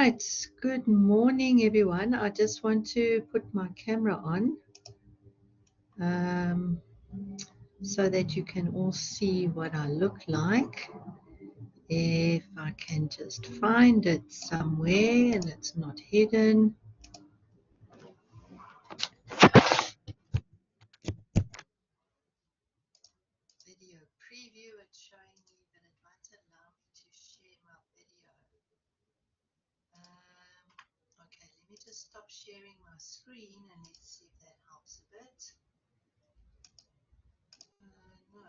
right, good morning everyone. I just want to put my camera on so that you can all see what I look like. If I can just find it somewhere and it's not hidden. Video preview, it's showing me, but it won't allow me to share my video. Okay, let me just stop sharing my screen and let's see if that helps a bit. No.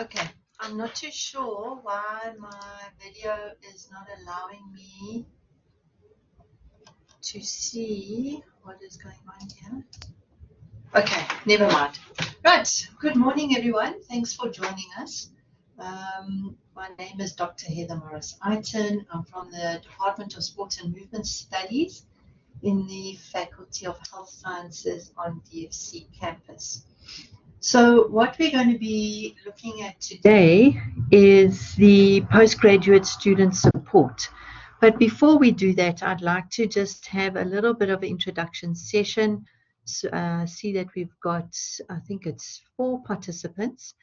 Okay, I'm not too sure why my video is not allowing me to see what is going on here. Okay, never mind. Right, good morning everyone. Thanks for joining us. My name is Dr. Heather Morris-Eiton. I'm from the Department of Sport and Movement Studies in the Faculty of Health Sciences on DFC campus. So what we're going to be looking at today is the postgraduate student support. But before we do that, I'd like to just have a little bit of an introduction session. See that we've got, I think it's 4 participants.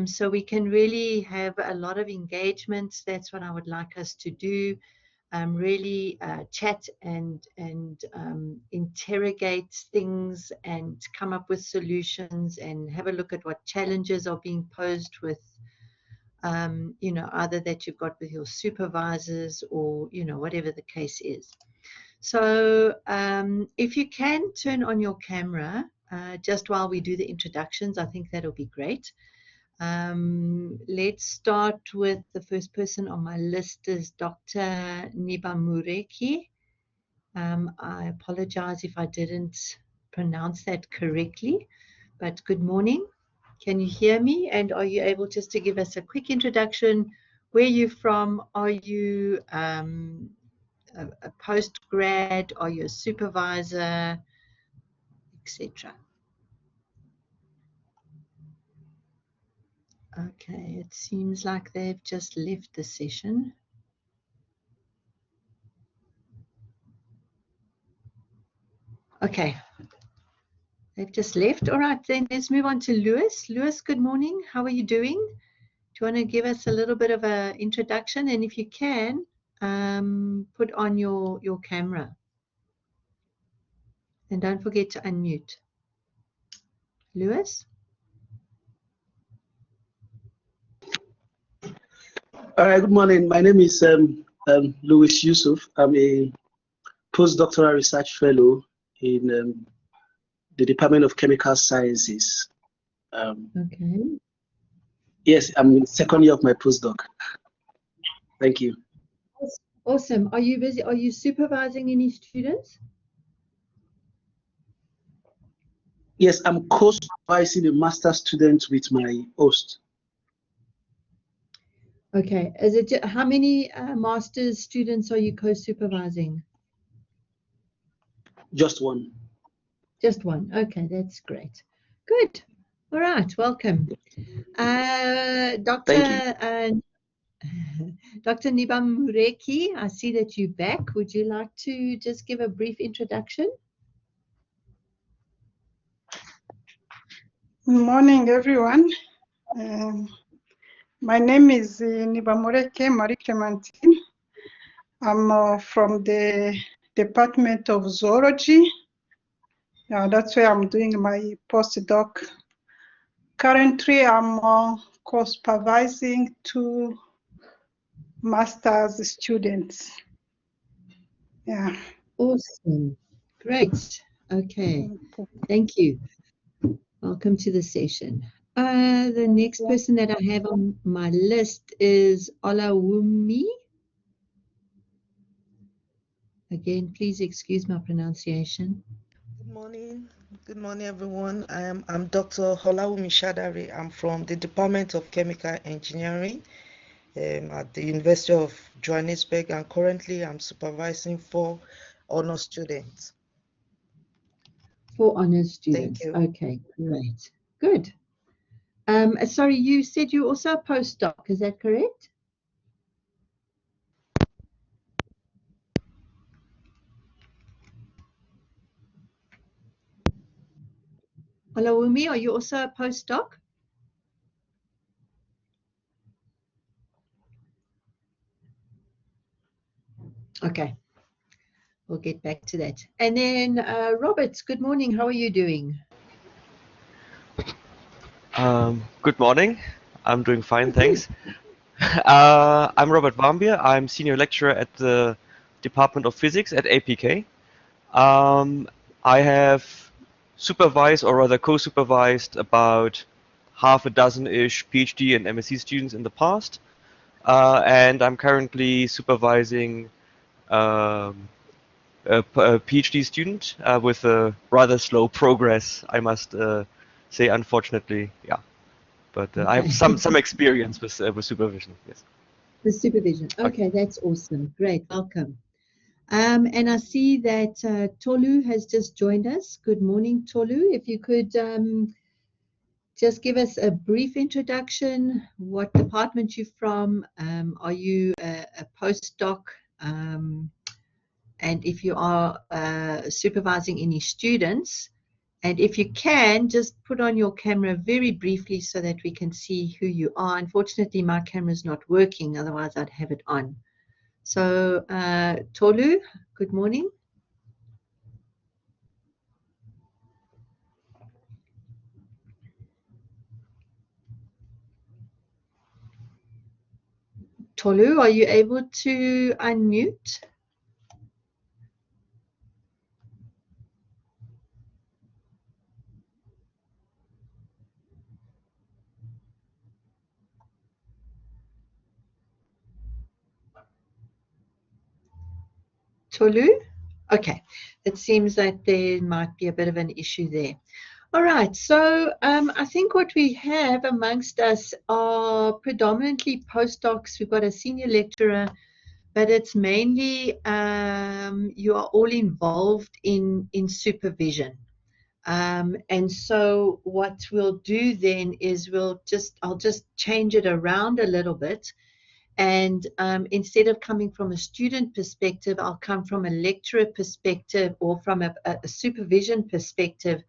So we can really have a lot of engagement. That's what I would like us to do. Really chat and interrogate things and come up with solutions and have a look at what challenges are being posed with, either that you've got with your supervisors or, whatever the case is. So if you can turn on your camera just while we do the introductions, I think that'll be great. Let's start with the first person on my list is Dr. Nibamureki. I apologize if I didn't pronounce that correctly, but good morning. Can you hear me? And are you able just to give us a quick introduction? Where are you from? Are you a post-grad? Are you a supervisor, etc.? Okay, it seems like they've just left the session. Okay, they've just left. All right, then let's move on to Lewis. Lewis, good morning. How are you doing? Do you want to give us a little bit of an introduction? And if you can, put on your camera. And don't forget to unmute. Lewis? All right, good morning. My name is Louis Yusuf. I'm a postdoctoral research fellow in the Department of Chemical Sciences. Okay. Yes, I'm in second year of my postdoc. Thank you. Awesome. Are you busy? Are you supervising any students? Yes, I'm co-supervising a master's student with my host. Okay. Is it how many master's students are you co-supervising? Just one. Just one. Okay, that's great. Good. All right. Welcome, Dr. Dr. Nibamureki. I see that you're back. Would you like to just give a brief introduction? Good morning, everyone. My name is Nibamureki Marie Clementine. I'm from the Department of Zoology. That's where I'm doing my postdoc. Currently, I'm co-supervising 2 master's students. Yeah. Awesome. Great. Okay. Thank you. Welcome to the session. The next person that I have on my list is Olawumi. Again, please excuse my pronunciation. Good morning. Good morning, everyone. I'm Dr. Olawumi Shadari. I'm from the Department of Chemical Engineering at the University of Johannesburg, and currently I'm supervising 4 honor students. 4 honors students. Thank you. Okay, great. Good. Sorry, you said you're also a postdoc, is that correct? Olawumi, are you also a postdoc? Okay, we'll get back to that. And then Robert, good morning. How are you doing? Good morning. I'm doing fine, thanks. I'm Robert Warmbier. I'm senior lecturer at the Department of Physics at APK. I have supervised, or rather co-supervised, about half a dozen-ish PhD and MSc students in the past, and I'm currently supervising a PhD student with a rather slow progress, I must say, unfortunately. Yeah. But I have some experience with supervision. Yes. The supervision. Okay, that's awesome. Great, welcome. And I see that Tolu has just joined us. Good morning, Tolu. If you could just give us a brief introduction, what department you're from, are you a postdoc, and if you are supervising any students, and if you can, just put on your camera very briefly so that we can see who you are. Unfortunately, my camera is not working, otherwise I'd have it on. So, Tolu, good morning. Tolu, are you able to unmute? Tolu? Okay, it seems that there might be a bit of an issue there. All right, so I think what we have amongst us are predominantly postdocs. We've got a senior lecturer, but it's mainly you are all involved in supervision. And so what we'll do then is I'll just change it around a little bit. And instead of coming from a student perspective, I'll come from a lecturer perspective or from a supervision perspective,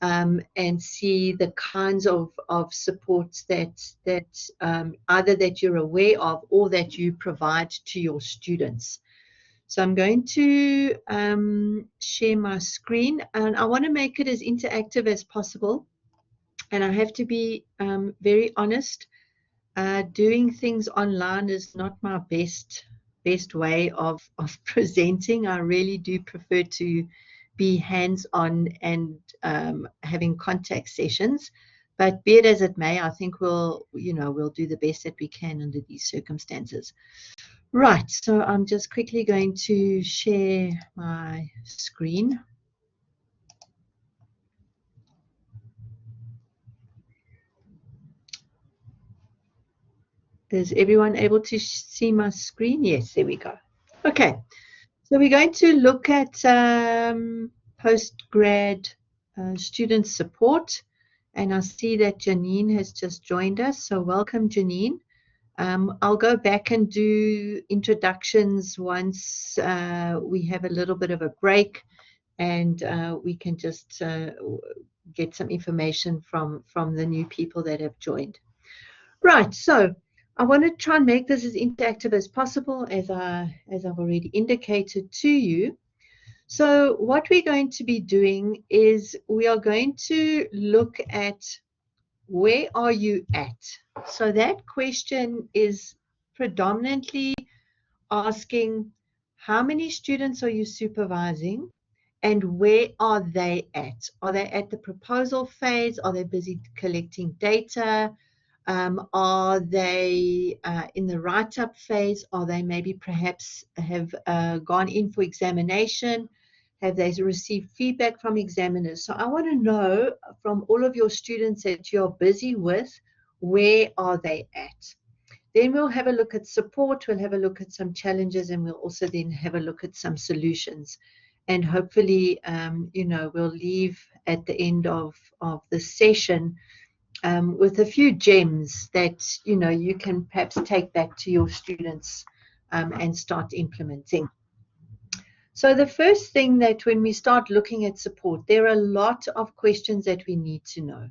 and see the kinds of supports that either that you're aware of or that you provide to your students. So I'm going to share my screen, and I want to make it as interactive as possible. And I have to be very honest. Doing things online is not my best way of presenting. I really do prefer to be hands-on and having contact sessions. But be it as it may, I think we'll do the best that we can under these circumstances. Right, so I'm just quickly going to share my screen. Is everyone able to see my screen? Yes, there we go. Okay, so we're going to look at postgrad student support, and I see that Janine has just joined us, so welcome, Janine. I'll go back and do introductions once we have a little bit of a break, and we can just get some information from the new people that have joined. Right, so I want to try and make this as interactive as possible, as I've already indicated to you. So what we're going to be doing is we are going to look at where are you at? So that question is predominantly asking how many students are you supervising and where are they at? Are they at the proposal phase? Are they busy collecting data? Are they in the write-up phase? Are they maybe perhaps have gone in for examination? Have they received feedback from examiners? So I want to know from all of your students that you're busy with, where are they at? Then we'll have a look at support, we'll have a look at some challenges, and we'll also then have a look at some solutions. And hopefully, we'll leave at the end of the session with a few gems that, you can perhaps take back to your students and start implementing. So the first thing that when we start looking at support, there are a lot of questions that we need to know.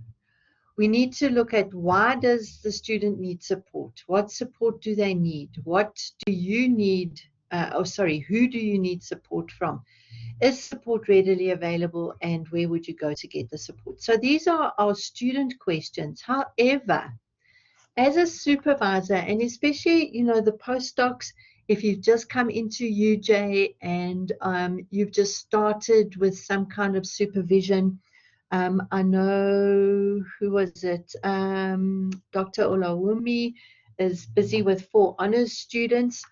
We need to look at why does the student need support? What support do they need? What do you need? Who do you need support from? Is support readily available, and where would you go to get the support? So these are our student questions. However, as a supervisor, and especially, the postdocs, if you've just come into UJ and you've just started with some kind of supervision, I know, who was it? Dr. Olawumi is busy with 4 honors students.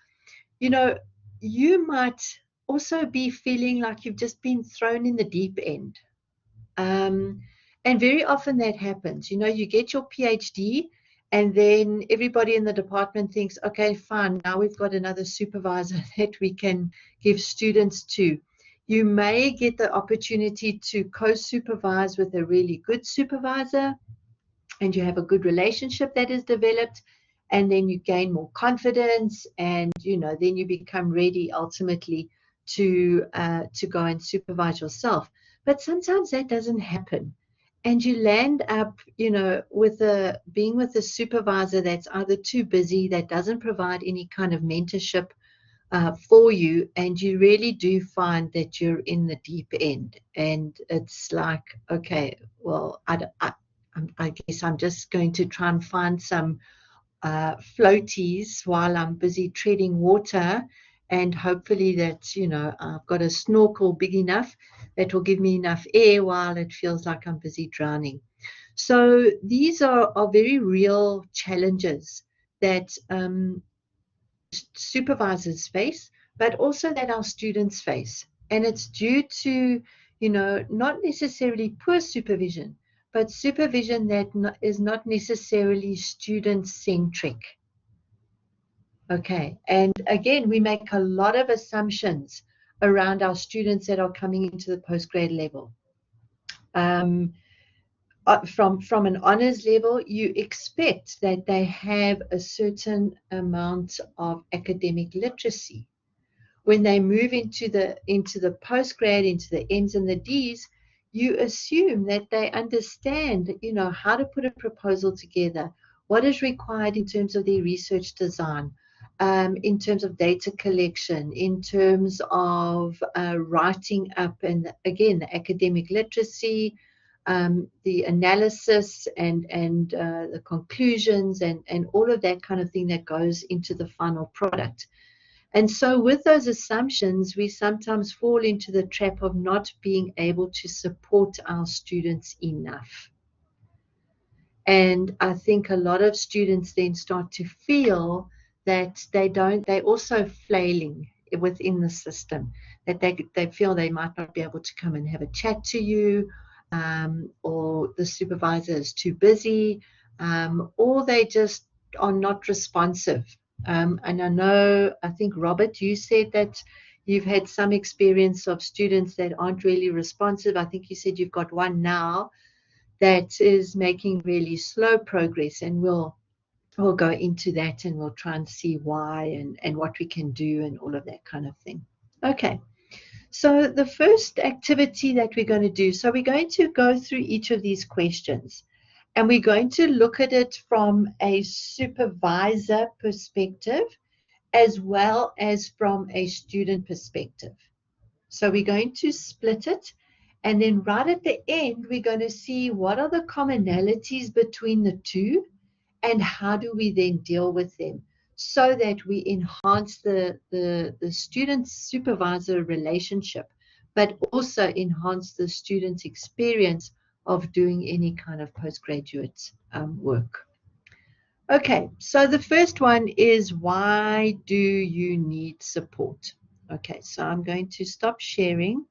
You might also be feeling like you've just been thrown in the deep end. And very often that happens. You get your PhD, and then everybody in the department thinks, okay, fine, now we've got another supervisor that we can give students to. You may get the opportunity to co-supervise with a really good supervisor, and you have a good relationship that is developed, and then you gain more confidence, and then you become ready ultimately to go and supervise yourself. But sometimes that doesn't happen, and you land up being with a supervisor that's either too busy, that doesn't provide any kind of mentorship for you, and you really do find that you're in the deep end, and it's like, okay, well, I guess I'm just going to try and find some floaties while I'm busy treading water, and hopefully that I've got a snorkel big enough that will give me enough air while it feels like I'm busy drowning. So these are very real challenges that supervisors face, but also that our students face. And it's due to, not necessarily poor supervision, but supervision that is not necessarily student-centric. Okay, and again, we make a lot of assumptions around our students that are coming into the postgrad level. From an honors level, you expect that they have a certain amount of academic literacy. When they move into the postgrad, into the M's and the D's, you assume that they understand, how to put a proposal together, what is required in terms of their research design, in terms of data collection, in terms of writing up, and again, the academic literacy, the analysis and the conclusions, and all of that kind of thing that goes into the final product. And so with those assumptions, we sometimes fall into the trap of not being able to support our students enough. And I think a lot of students then start to feel that they're also flailing within the system, that they feel they might not be able to come and have a chat to you, or the supervisor is too busy, or they just are not responsive. And I think, Robert, you said that you've had some experience of students that aren't really responsive. I think you said you've got one now that is making really slow progress, and we'll go into that, and we'll try and see why and what we can do and all of that kind of thing. Okay. So the first activity that we're going to do, so we're going to go through each of these questions, and we're going to look at it from a supervisor perspective as well as from a student perspective. So we're going to split it, and then right at the end, we're going to see what are the commonalities between the two, and how do we then deal with them, so that we enhance the student-supervisor relationship, but also enhance the student's experience of doing any kind of postgraduate work. Okay, so the first one is, why do you need support? Okay, so I'm going to stop sharing,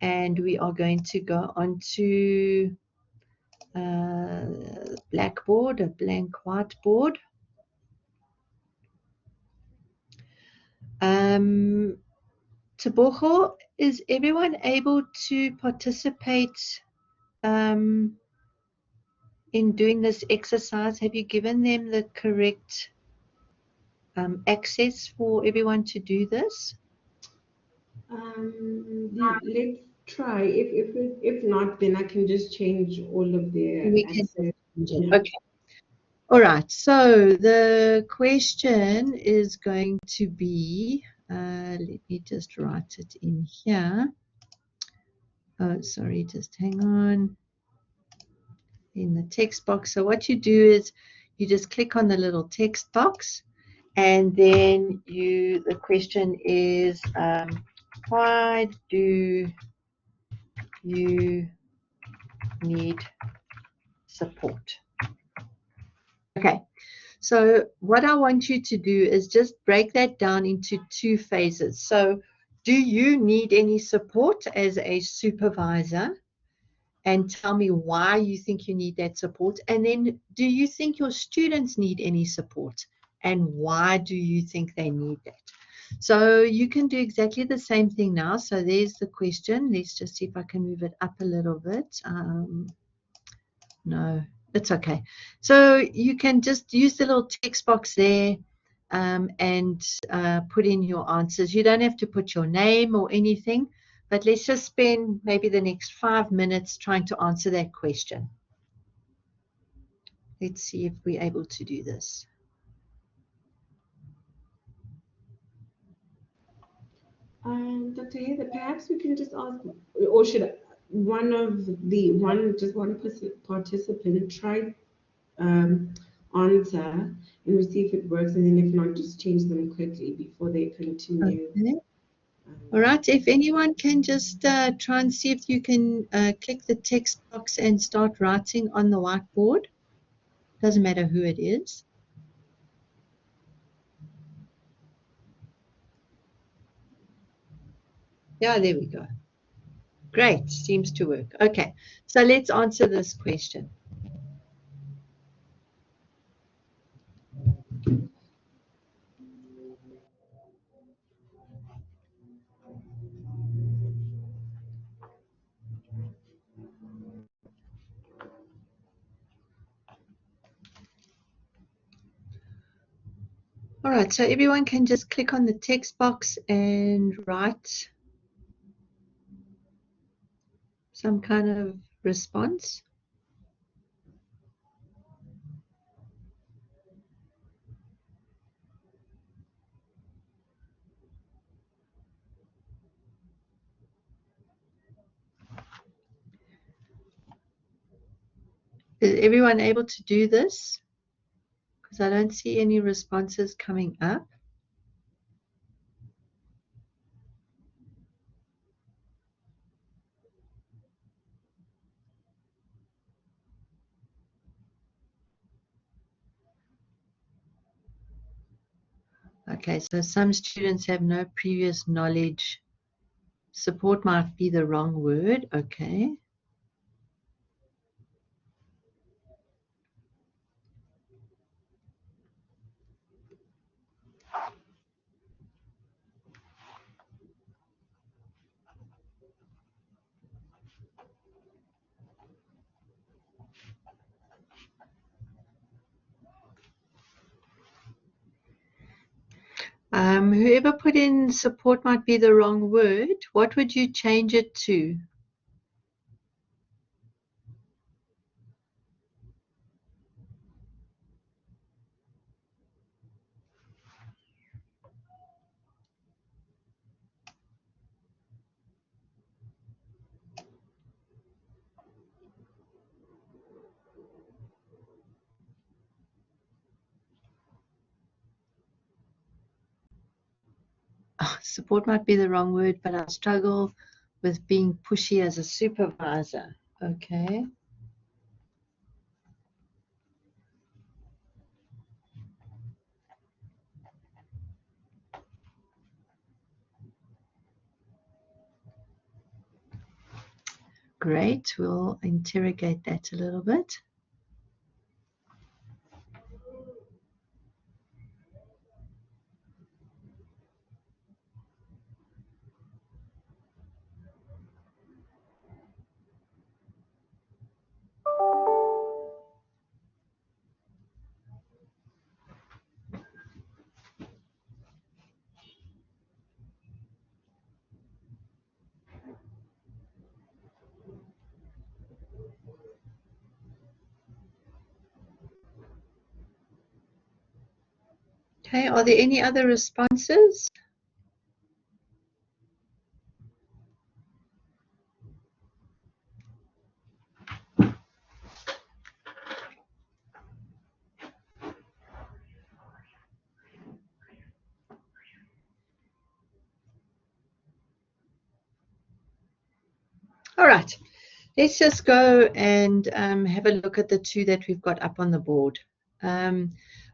and we are going to go on to Blackboard, a blank whiteboard. Tebogo, is everyone able to participate in doing this exercise? Have you given them the correct access for everyone to do this? Let's try. If not, then I can just change all of their We can just answers. change it. Yeah. Okay. All right. So the question is going to be, let me just write it in here. Oh, sorry, just hang on. In the text box. So what you do is you just click on the little text box, and then the question is, why do you need support? Okay. So what I want you to do is just break that down into two phases. So do you need any support as a supervisor? And tell me why you think you need that support. And then do you think your students need any support? And why do you think they need that? So you can do exactly the same thing now. So there's the question. Let's just see if I can move it up a little bit. No, it's okay. So you can just use the little text box there and put in your answers. You don't have to put your name or anything, but let's just spend maybe the next 5 minutes trying to answer that question. Let's see if we're able to do this. Dr. Heather, perhaps we can just ask, or should one participant try answer and we see if it works, and then if not, just change them quickly before they continue. Okay. All right. If anyone can just try and see if you can click the text box and start writing on the whiteboard. Doesn't matter who it is. Yeah, there we go. Great, seems to work. Okay, so let's answer this question. All right, so everyone can just click on the text box and write some kind of response. Is everyone able to do this? Because I don't see any responses coming up. Okay, so some students have no previous knowledge. Support might be the wrong word. Okay. Whoever put in support might be the wrong word. What would you change it to? Support might be the wrong word, but I struggle with being pushy as a supervisor. Okay. Great. We'll interrogate that a little bit. Okay, are there any other responses? All right, let's just go and have a look at the two that we've got up on the board.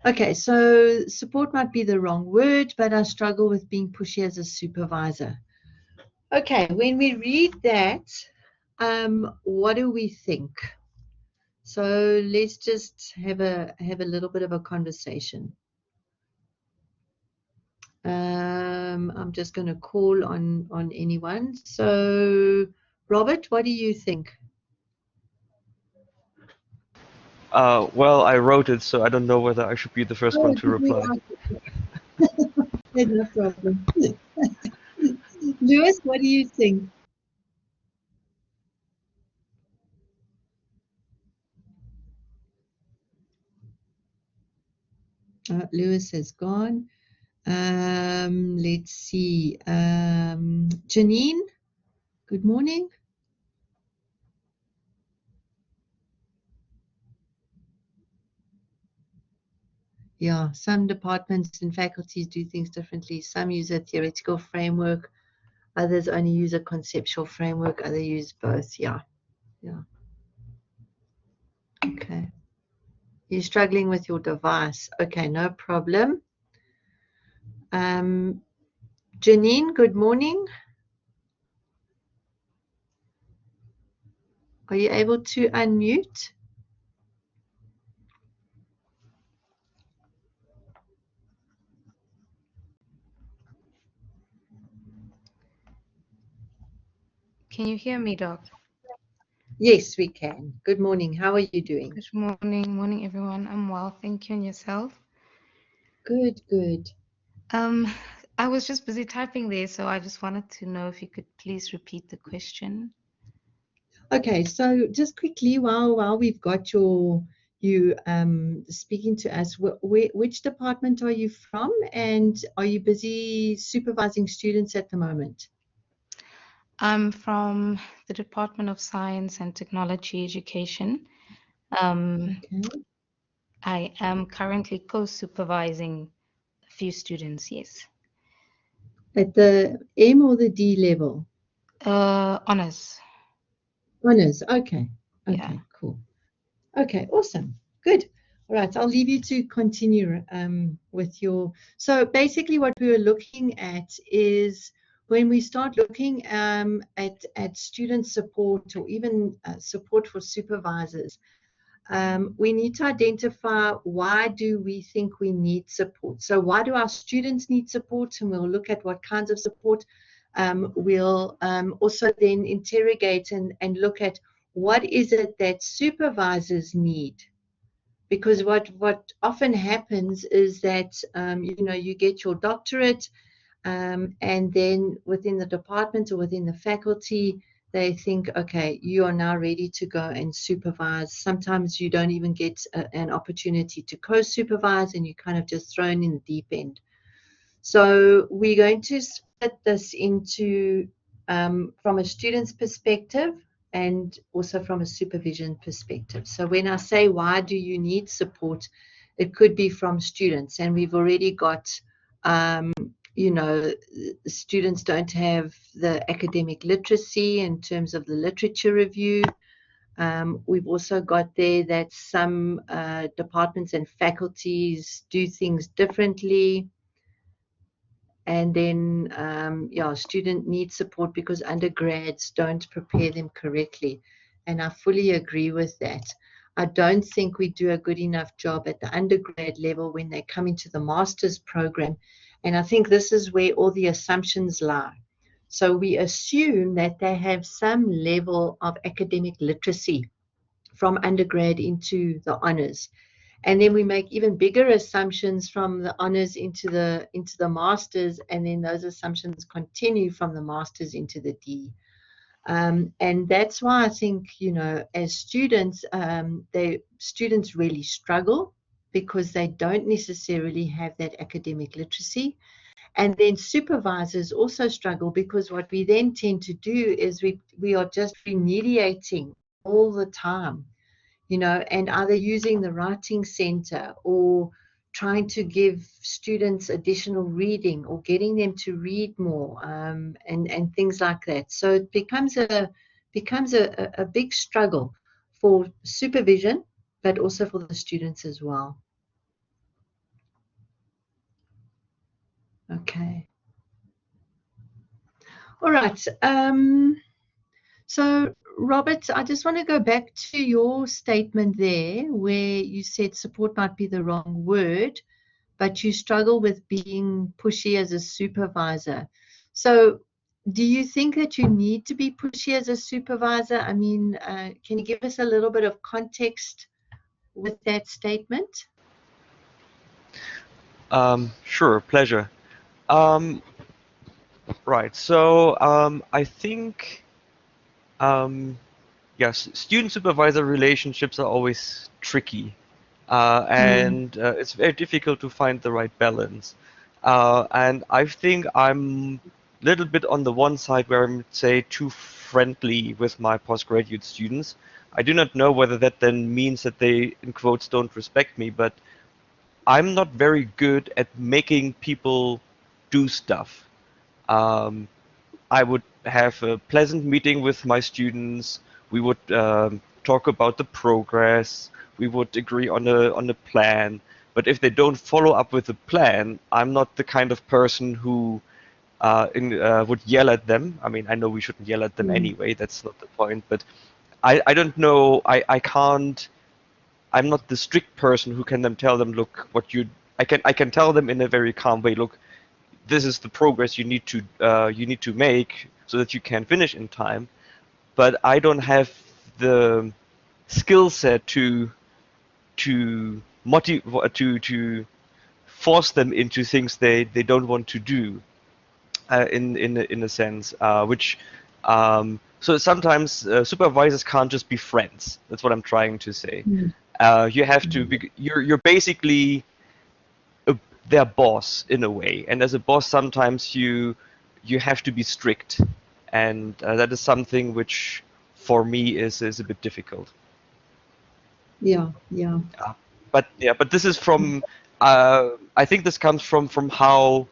Okay, so support might be the wrong word, but I struggle with being pushy as a supervisor. Okay, when we read that, what do we think? So let's just have a little bit of a conversation. I'm just going to call on anyone. So, Robert, what do you think? Well, I wrote it, so I don't know whether I should be the first one to reply. No problem. Lewis, what do you think? Lewis has gone. Let's see. Janine, good morning. Yeah, some departments and faculties do things differently. Some use a theoretical framework, others only use a conceptual framework, others use both. Yeah. Okay. You're struggling with your device. Okay, no problem. Janine, good morning. Are you able to unmute? Can you hear me, Doc? Yes, we can. Good morning. How are you doing? Good morning. Morning, everyone. I'm well. Thank you. And yourself? Good, good. I was just busy typing there, so I just wanted to know if you could please repeat the question. Okay, so just quickly, while we've got you speaking to us, which department are you from, and are you busy supervising students at the moment? I'm from the Department of Science and Technology Education. Okay. I am currently co-supervising a few students, yes. At the M or the D level? Honors. Honors. Okay. Okay, Yeah. cool. Okay, awesome. Good. All right, I'll leave you to continue with your. So basically what we were looking at is when we start looking at student support or even support for supervisors, we need to identify why do we think we need support. So why do our students need support? And we'll look at what kinds of support. We'll also then interrogate and look at what is it that supervisors need. Because what often happens is that, you get your doctorate and then within the department or within the faculty, they think, okay, you are now ready to go and supervise. Sometimes you don't even get an opportunity to co-supervise and you're kind of just thrown in the deep end. So we're going to split this into from a student's perspective and also from a supervision perspective. So when I say why do you need support, it could be from students, and we've already got students don't have the academic literacy in terms of the literature review. We've also got there that some departments and faculties do things differently. And then, student needs support because undergrads don't prepare them correctly. And I fully agree with that. I don't think we do a good enough job at the undergrad level when they come into the master's program. And I think this is where all the assumptions lie. So we assume that they have some level of academic literacy from undergrad into the honors. And then we make even bigger assumptions from the honors into the masters, and then those assumptions continue from the masters into the D. And that's why I think, as students, students really struggle because they don't necessarily have that academic literacy. And then supervisors also struggle because what we then tend to do is we are just remediating all the time, and either using the writing center or trying to give students additional reading or getting them to read more, and things like that. So it becomes a big struggle for supervision, but also for the students as well. Okay. All right. So, Robert, I just want to go back to your statement there where you said support might be the wrong word, but you struggle with being pushy as a supervisor. So, do you think that you need to be pushy as a supervisor? I mean, can you give us a little bit of context with that statement? Sure, pleasure. Right. So I think yes, student-supervisor relationships are always tricky, and it's very difficult to find the right balance. And I think I'm a little bit on the one side where I'm, say, too friendly with my postgraduate students. I do not know whether that then means that they, in quotes, don't respect me, but I'm not very good at making people do stuff. Um, I would have a pleasant meeting with my students. We would talk about the progress. We would agree on a plan. But if they don't follow up with the plan, I'm not the kind of person who would yell at them. I mean, I know we shouldn't yell at them anyway. That's not the point. But I don't know. I can't. I'm not the strict person who can then tell them, look, what you. I can tell them in a very calm way. Look, this is the progress you need to make so that you can finish in time. But I don't have the skill set to to force them into things they don't want to do, in a sense, which so sometimes supervisors can't just be friends. That's what I'm trying to say. You have to be, you're basically their boss in a way, and as a boss sometimes you have to be strict, and that is something which for me is a bit difficult. Yeah. But this is from I think this comes from how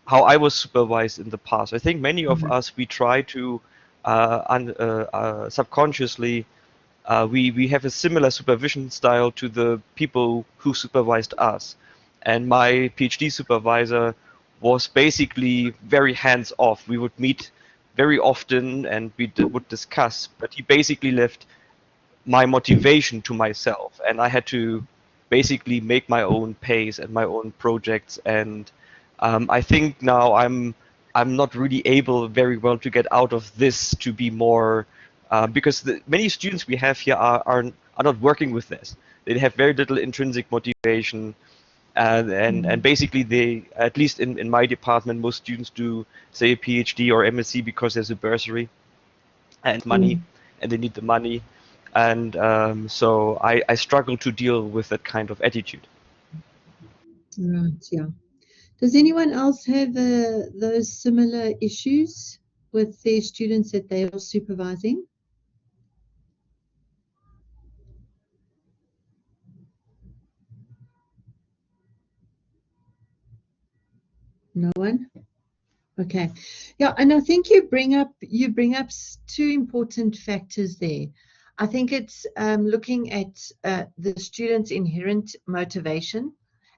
I was supervised in the past. I think many of us, we try to subconsciously, we have a similar supervision style to the people who supervised us. And my PhD supervisor was basically very hands off. We would meet very often and we would discuss, but he basically left my motivation to myself, and I had to basically make my own pace and my own projects. And I think now I'm not really able very well to get out of this to be more, because many students we have here are not working with this. They have very little intrinsic motivation, and basically they, at least in my department, most students do say a PhD or MSc because there's a bursary and money, and they need the money. And so I struggle to deal with that kind of attitude. Right. Yeah. Does anyone else have those similar issues with their students that they are supervising? No one? Okay. Yeah, and I think you bring up two important factors there. I think it's looking at the student's inherent motivation,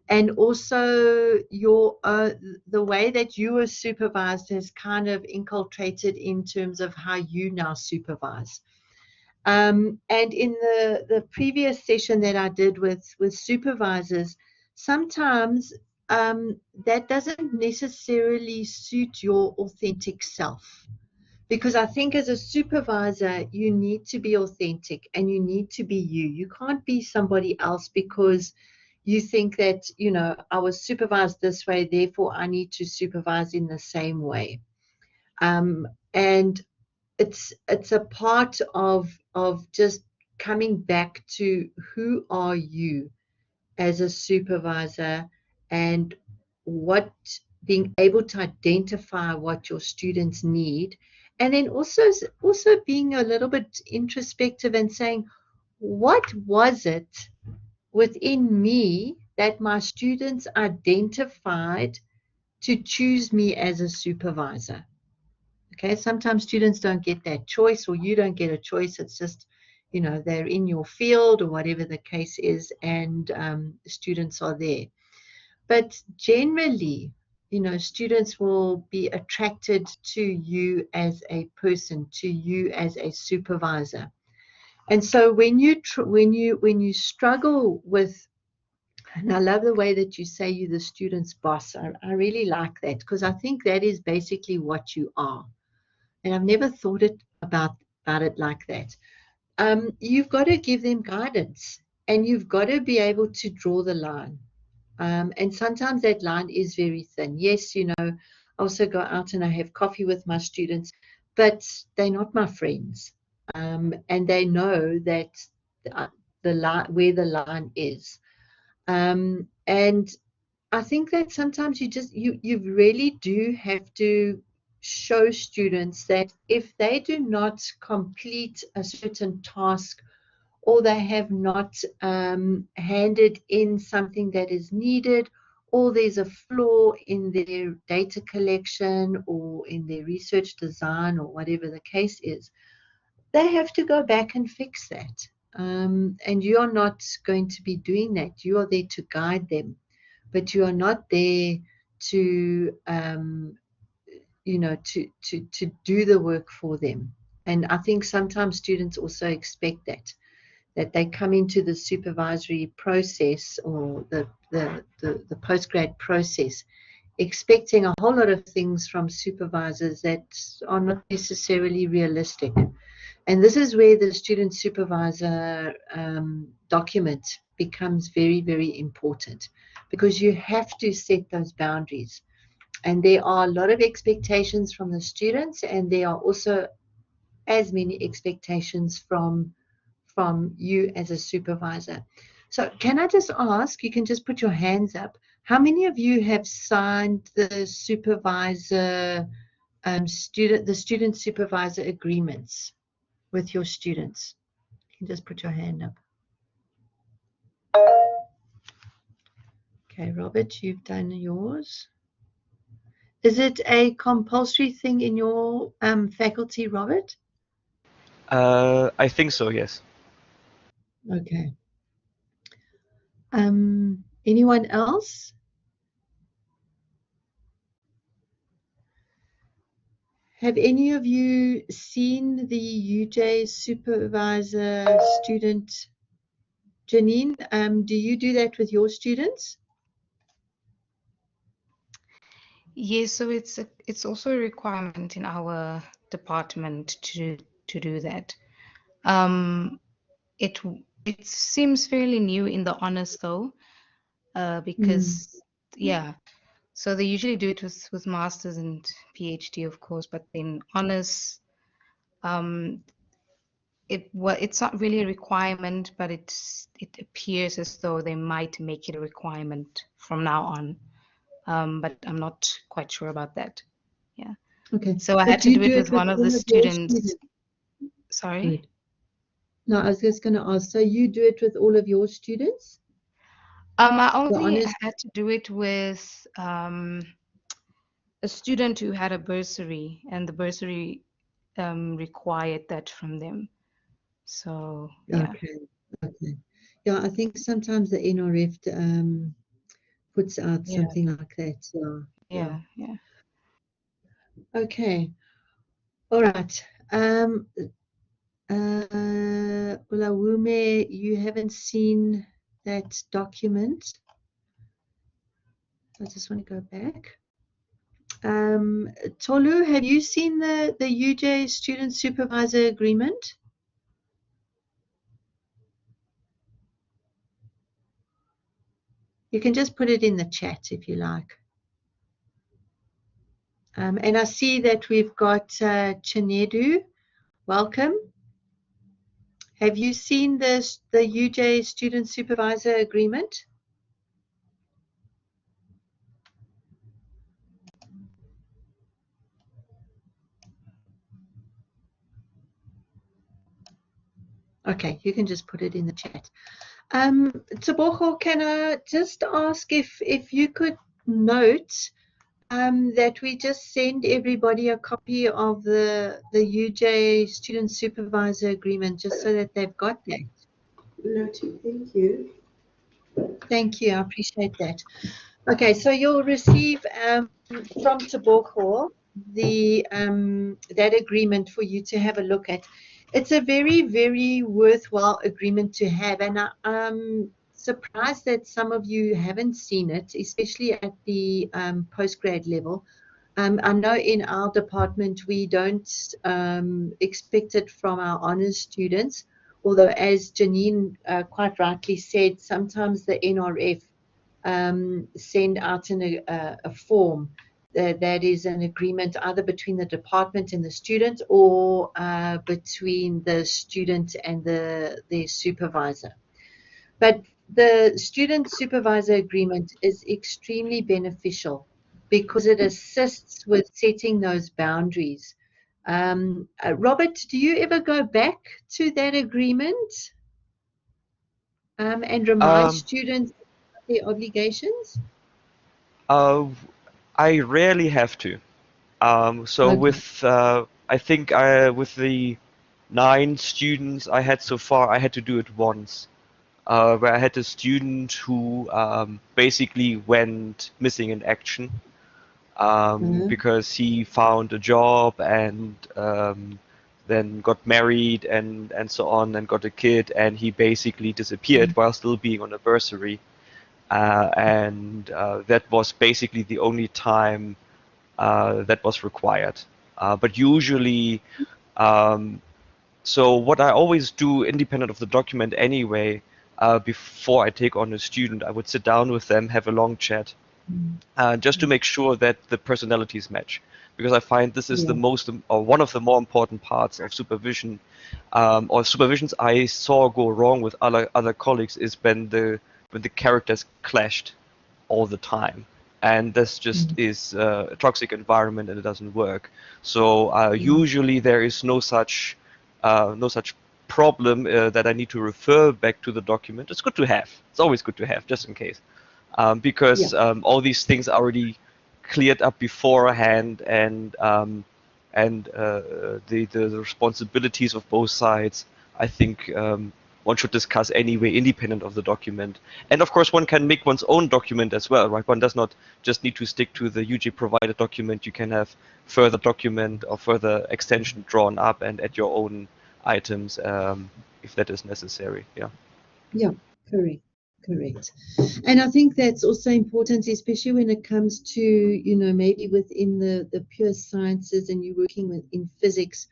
and also your the way that you were supervised has kind of inculcated in terms of how you now supervise. And in the previous session that I did with supervisors, sometimes that doesn't necessarily suit your authentic self. Because I think as a supervisor, you need to be authentic and you need to be you. You can't be somebody else because you think that, I was supervised this way, therefore I need to supervise in the same way. And it's a part of just coming back to who are you, as a supervisor, and being able to identify what your students need, and then also being a little bit introspective and saying, what was it within me that my students identified to choose me as a supervisor? Okay, sometimes students don't get that choice, or you don't get a choice. It's just, they're in your field or whatever the case is, and students are there. But generally, students will be attracted to you as a person, to you as a supervisor. And so when you struggle with, and I love the way that you say you're the student's boss. I really like that, because I think that is basically what you are. And I've never thought about it like that. You've got to give them guidance, and you've got to be able to draw the line. And sometimes that line is very thin. Yes, I also go out and I have coffee with my students, but they're not my friends. And they know that the line, where the line is. And I think that sometimes you really do have to show students that if they do not complete a certain task, or they have not handed in something that is needed, or there's a flaw in their data collection or in their research design or whatever the case is, they have to go back and fix that. And you are not going to be doing that. You are there to guide them, but you are not there to to do the work for them. And I think sometimes students also expect that they come into the supervisory process, or the postgrad process, expecting a whole lot of things from supervisors that are not necessarily realistic. And this is where the student supervisor document becomes very, very important, because you have to set those boundaries. And there are a lot of expectations from the students, and there are also as many expectations from you as a supervisor. So can I just ask, you can just put your hands up, how many of you have signed the supervisor student supervisor agreements with your students? You can just put your hand up. Okay, Robert, you've done yours. Is it a compulsory thing in your faculty, Robert? I think so, yes. Okay. Anyone else? Have any of you seen the UJ supervisor student? Janine, do you do that with your students? Yes, so it's also a requirement in our department to do that. It seems fairly new in the honors though, because yeah, so they usually do it with masters and PhD, of course, but in honors, it's not really a requirement, but it appears as though they might make it a requirement from now on. But I'm not quite sure about that. Yeah. Okay. So I had to do it with one of the students. Sorry? Right. No, I was just going to ask, so you do it with all of your students? I only had to do it with a student who had a bursary, and the bursary required that from them. So yeah. Okay. Yeah, I think sometimes the NRF puts out something like that. So Yeah. Okay. All right. Ulawume, you haven't seen that document. I just want to go back. Tolu, have you seen the UJ Student Supervisor Agreement? You can just put it in the chat if you like. And I see that we've got Chinedu. Welcome. Have you seen the UJ Student Supervisor Agreement? Okay, you can just put it in the chat. Tebogo, can I just ask if you could note that we just send everybody a copy of the UJ Student Supervisor Agreement, just so that they've got that. Noted, thank you. Thank you, I appreciate that. Okay, so you'll receive from Tebogo the that agreement for you to have a look at. It's a very, very worthwhile agreement to have, and I'm surprised that some of you haven't seen it, especially at the postgrad level. I know in our department we don't expect it from our honours students, although as Janine quite rightly said, sometimes the NRF send out a form that is an agreement either between the department and the student, or between the student and their supervisor. But the student supervisor agreement is extremely beneficial because it assists with setting those boundaries. Robert, do you ever go back to that agreement and remind Um, students of their obligations? I rarely have to. So Okay. I think with the 9 students I had so far, I had to do it once, where I had a student who basically went missing in action, because he found a job and then got married and so on, and got a kid, and he basically disappeared while still being on a bursary. And that was basically the only time that was required. But usually, um, so what I always do, independent of the document anyway, before I take on a student, I would sit down with them, have a long chat, just to make sure that the personalities match. Because I find this is the most, or one of the more important parts of supervision, or supervisions I saw go wrong with other colleagues, is when the characters clashed all the time, and this just is a toxic environment and it doesn't work. So usually there is no such problem that I need to refer back to the document. It's good to have. It's always good to have, just in case, because all these things are already cleared up beforehand, and the responsibilities of both sides, I think, one should discuss anyway, independent of the document. And of course, one can make one's own document as well, right? One does not just need to stick to the UG provided document. You can have further document or further extension drawn up and add your own items, if that is necessary. Yeah. Yeah, correct. And I think that's also important, especially when it comes to, maybe within the pure sciences and you're working in physics,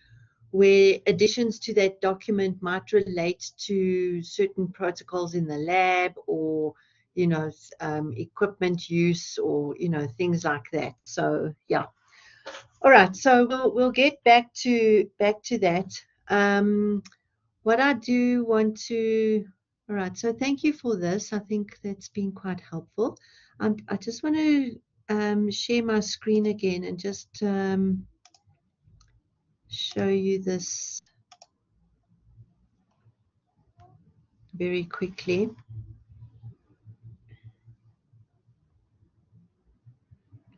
where additions to that document might relate to certain protocols in the lab, or, equipment use, or, things like that. So, yeah. All right. So we'll get back to that. What I do want to, all right, so thank you for this. I think that's been quite helpful. I just want to share my screen again and just show you this very quickly.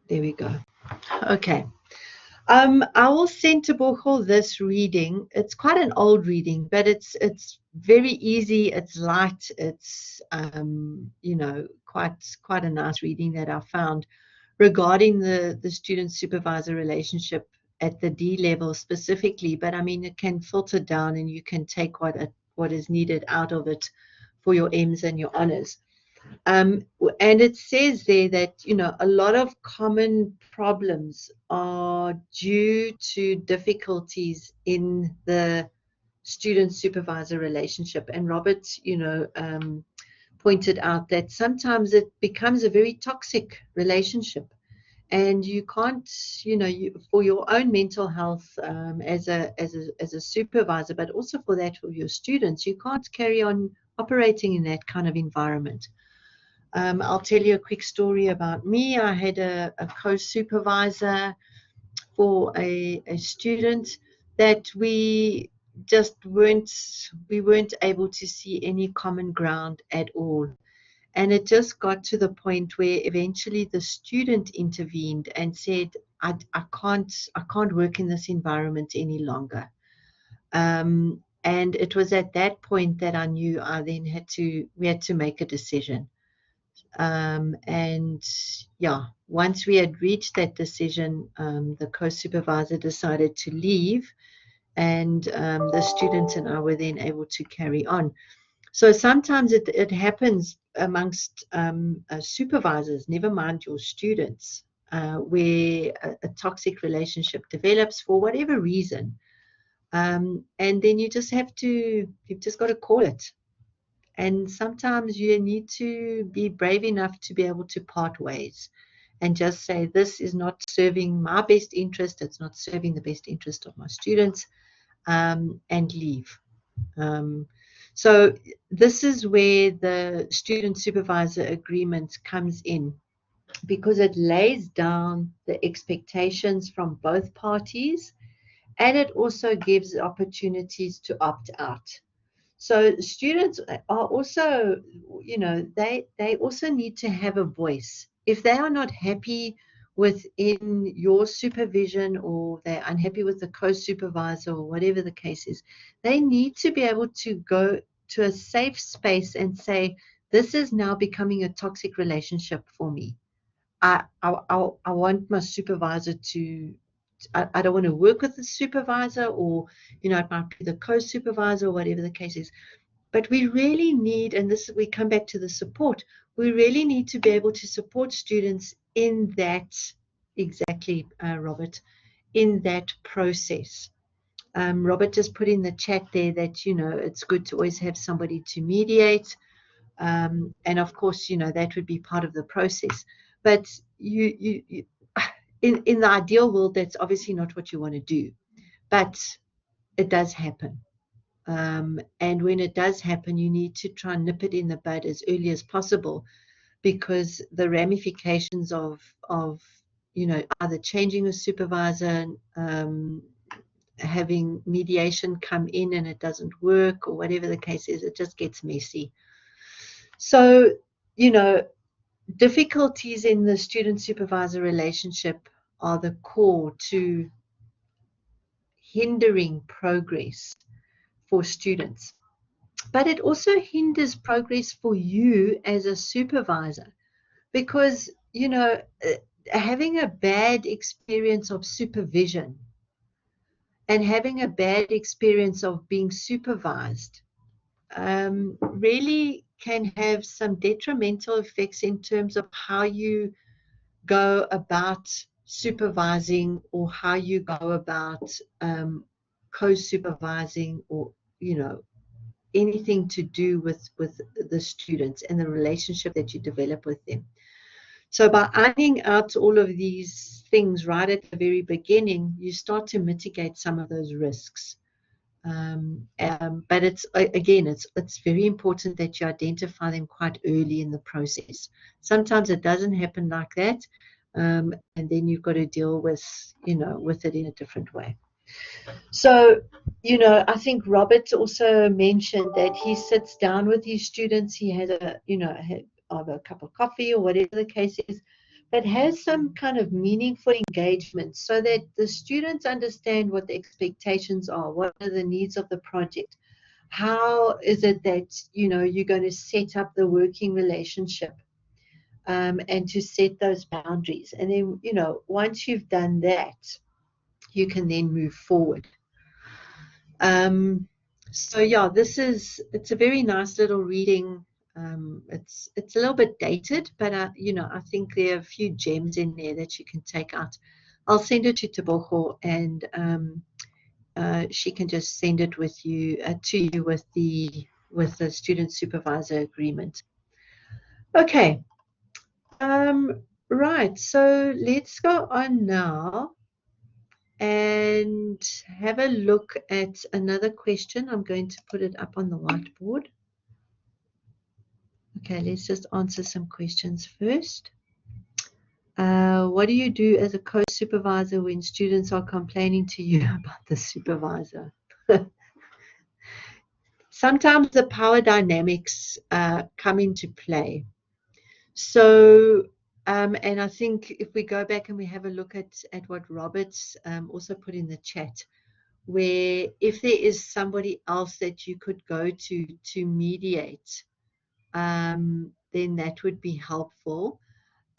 There we go. Okay. I will send to Borchel this reading. It's quite an old reading, but it's very easy. It's light. It's quite a nice reading that I found regarding the student supervisor relationship at the D level specifically. But I mean, it can filter down, and you can take what is needed out of it for your M's and your honors. And it says there that, a lot of common problems are due to difficulties in the student supervisor relationship. And Robert, pointed out that sometimes it becomes a very toxic relationship. And you can't, for your own mental health, as a supervisor, but also for that of your students, you can't carry on operating in that kind of environment. I'll tell you a quick story about me. I had a co-supervisor for a student that we we weren't able to see any common ground at all. And it just got to the point where eventually the student intervened and said, I can't work in this environment any longer. And it was at that point that I knew we had to make a decision. And yeah, once we had reached that decision, the co-supervisor decided to leave, and the students and I were then able to carry on. So sometimes it happens amongst supervisors, never mind your students, where a toxic relationship develops for whatever reason. And then you've just got to call it. And sometimes you need to be brave enough to be able to part ways and just say, this is not serving my best interest, it's not serving the best interest of my students, and leave. So this is where the student supervisor agreement comes in, because it lays down the expectations from both parties, and it also gives opportunities to opt out. So students are also, they also need to have a voice. If they are not happy within your supervision, or they're unhappy with the co-supervisor, or whatever the case is, they need to be able to go to a safe space and say, this is now becoming a toxic relationship for me. I want my supervisor to, I don't want to work with the supervisor, or, it might be the co-supervisor, or whatever the case is. But we really need, and we come back to the support, we really need to be able to support students in that, exactly, Robert, in that process. Robert just put in the chat there that, it's good to always have somebody to mediate. And of course, that would be part of the process. But in the ideal world, that's obviously not what you want to do. But it does happen. And when it does happen, you need to try and nip it in the bud as early as possible, because the ramifications of either changing a supervisor, having mediation come in and it doesn't work, or whatever the case is, it just gets messy. So, difficulties in the student-supervisor relationship are the core to hindering progress for students. But it also hinders progress for you as a supervisor, because, having a bad experience of supervision and having a bad experience of being supervised really can have some detrimental effects in terms of how you go about supervising, or how you go about co-supervising, or, anything to do with the students and the relationship that you develop with them. So by ironing out all of these things right at the very beginning, you start to mitigate some of those risks. But it's very important that you identify them quite early in the process. Sometimes it doesn't happen like that, and then you've got to deal with it in a different way. So, I think Robert also mentioned that he sits down with his students. He has a cup of coffee, or whatever the case is, but has some kind of meaningful engagement, so that the students understand what the expectations are, what are the needs of the project, how is it that, you're going to set up the working relationship, and to set those boundaries. And then, once you've done that, you can then move forward. So yeah, it's a very nice little reading. It's a little bit dated, but I think there are a few gems in there that you can take out. I'll send it to Tebogo, and she can just send it with you to you with the student supervisor agreement. Okay. Right. So let's go on now and have a look at another question. I'm going to put it up on the whiteboard. Okay, let's just answer some questions first. What do you do as a co-supervisor when students are complaining to you about the supervisor? sometimes the power dynamics come into play. So, and I think if we go back and we have a look at what Robert's also put in the chat, where if there is somebody else that you could go to mediate, then that would be helpful.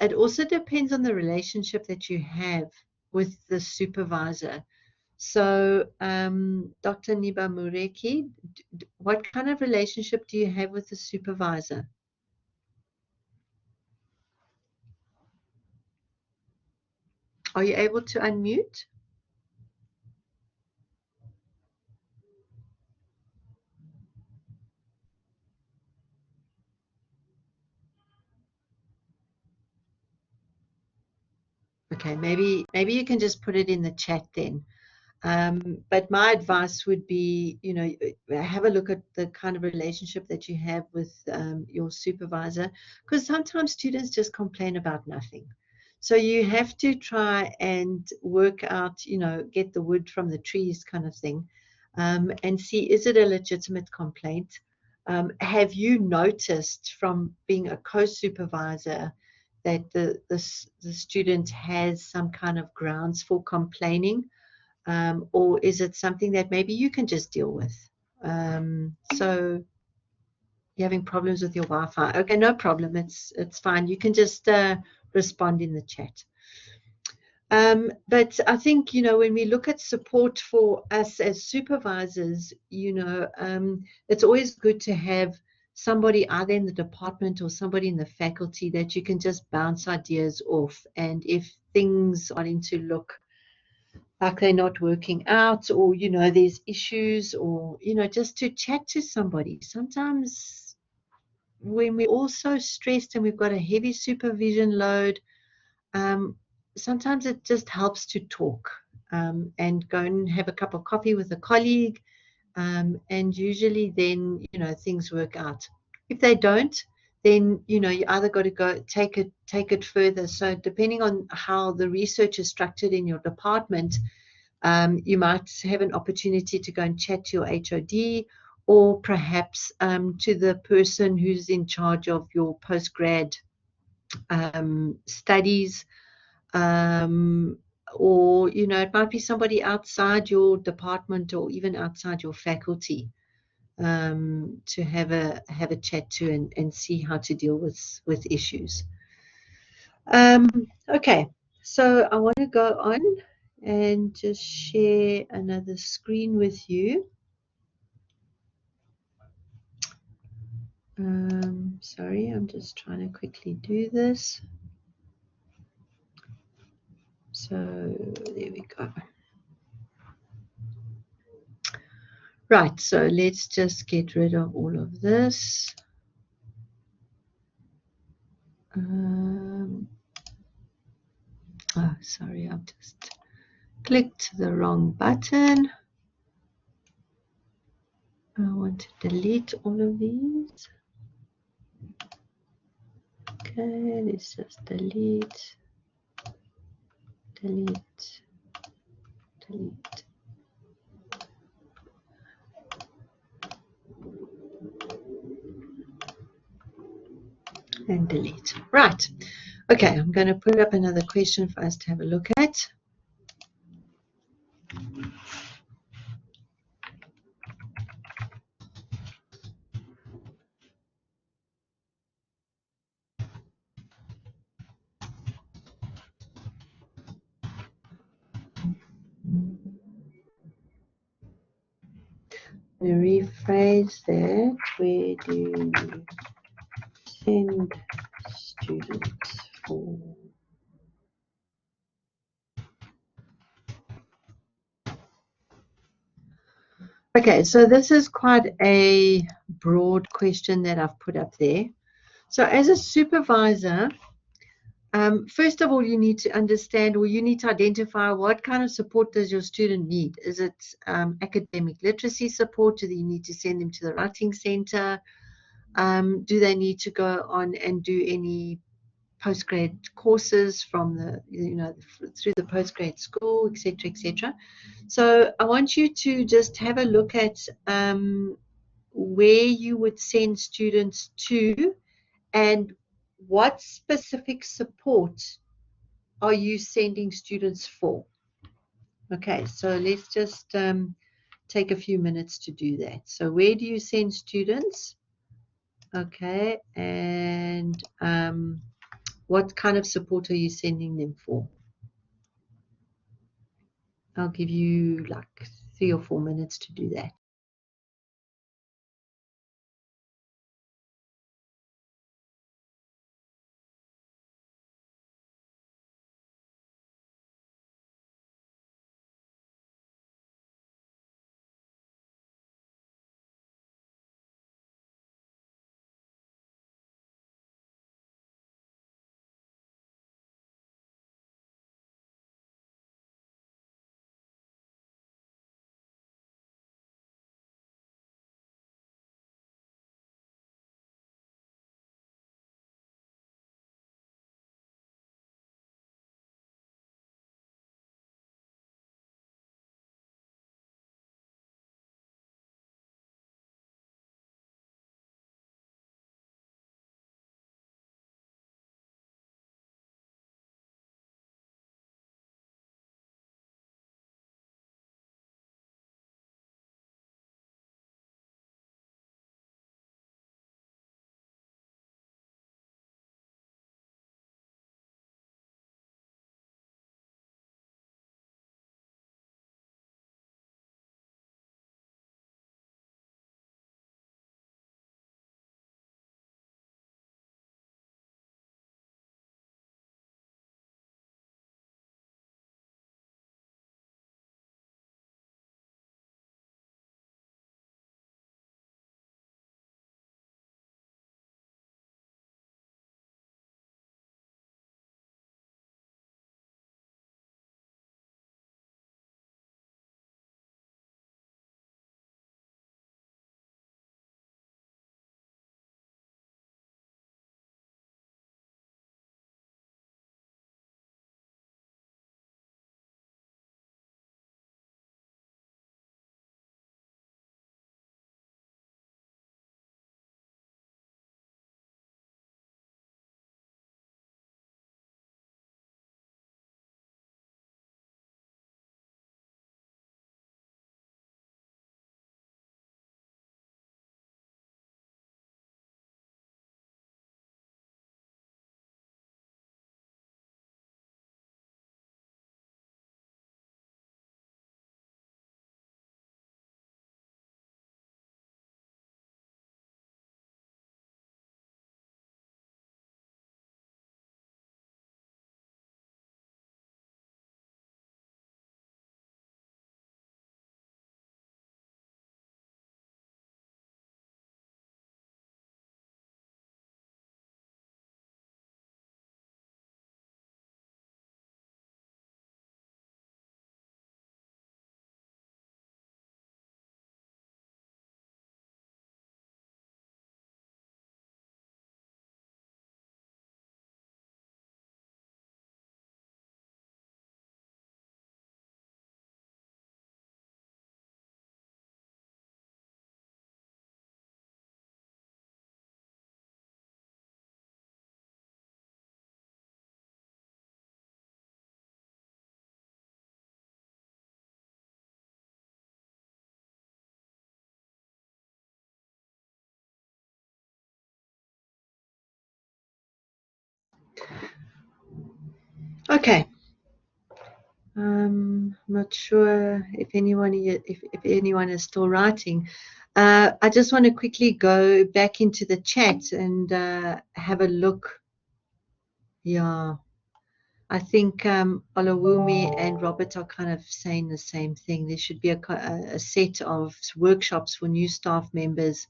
It also depends on the relationship that you have with the supervisor. So, Dr. Niba Mureki, what kind of relationship do you have with the supervisor? Are you able to unmute? Okay, maybe you can just put it in the chat then. But my advice would be, you know, have a look at the kind of relationship that you have with your supervisor, because sometimes students just complain about nothing. So you have to try and work out, you know, get the wood from the trees kind of thing, and see, is it a legitimate complaint? Have you noticed from being a co-supervisor that the student has some kind of grounds for complaining? Or is it something that maybe you can just deal with? So you're having problems with your Wi-Fi. Okay, no problem. It's fine. You can just respond in the chat. But I think, you know, when we look at support for us as supervisors, you know, it's always good to have somebody either in the department or somebody in the faculty that you can just bounce ideas off. And if things are starting to look like they're not working out, or, you know, there's issues, or, you know, just to chat to somebody. Sometimes when we're all so stressed and we've got a heavy supervision load, sometimes it just helps to talk, and go and have a cup of coffee with a colleague, and usually then, you know, things work out. If they don't, then, you know, you either got to go take it further. So depending on how the research is structured in your department, you might have an opportunity to go and chat to your HOD, or perhaps to the person who's in charge of your postgrad studies, or, you know, it might be somebody outside your department or even outside your faculty, to have a chat to and see how to deal with issues. Okay, so I want to go on and just share another screen with you. Sorry, I'm just trying to quickly do this. So there we go. Right, so let's just get rid of all of this. Oh, sorry, I've just clicked the wrong button. I want to delete all of these. Okay, let's just delete, delete, delete. And delete. Right. Okay, I'm going to put up another question for us to have a look at. Rephrase that. Where do you send students for? Okay, so this is quite a broad question that I've put up there. So as a supervisor, first of all, you need to understand, or you need to identify, what kind of support does your student need? Is it academic literacy support? Do you need to send them to the writing center? Do they need to go on and do any postgrad courses from the, you know, through the postgrad school, etc., etc.? So I want you to just have a look at where you would send students to and what specific support are you sending students for? Okay, so let's just take a few minutes to do that. So where do you send students? Okay, and what kind of support are you sending them for? I'll give you like 3 or 4 minutes to do that. Okay. I'm not sure if anyone is still writing. I just want to quickly go back into the chat and have a look. Yeah, I think Olawumi and Robert are kind of saying the same thing. There should be a set of workshops for new staff members.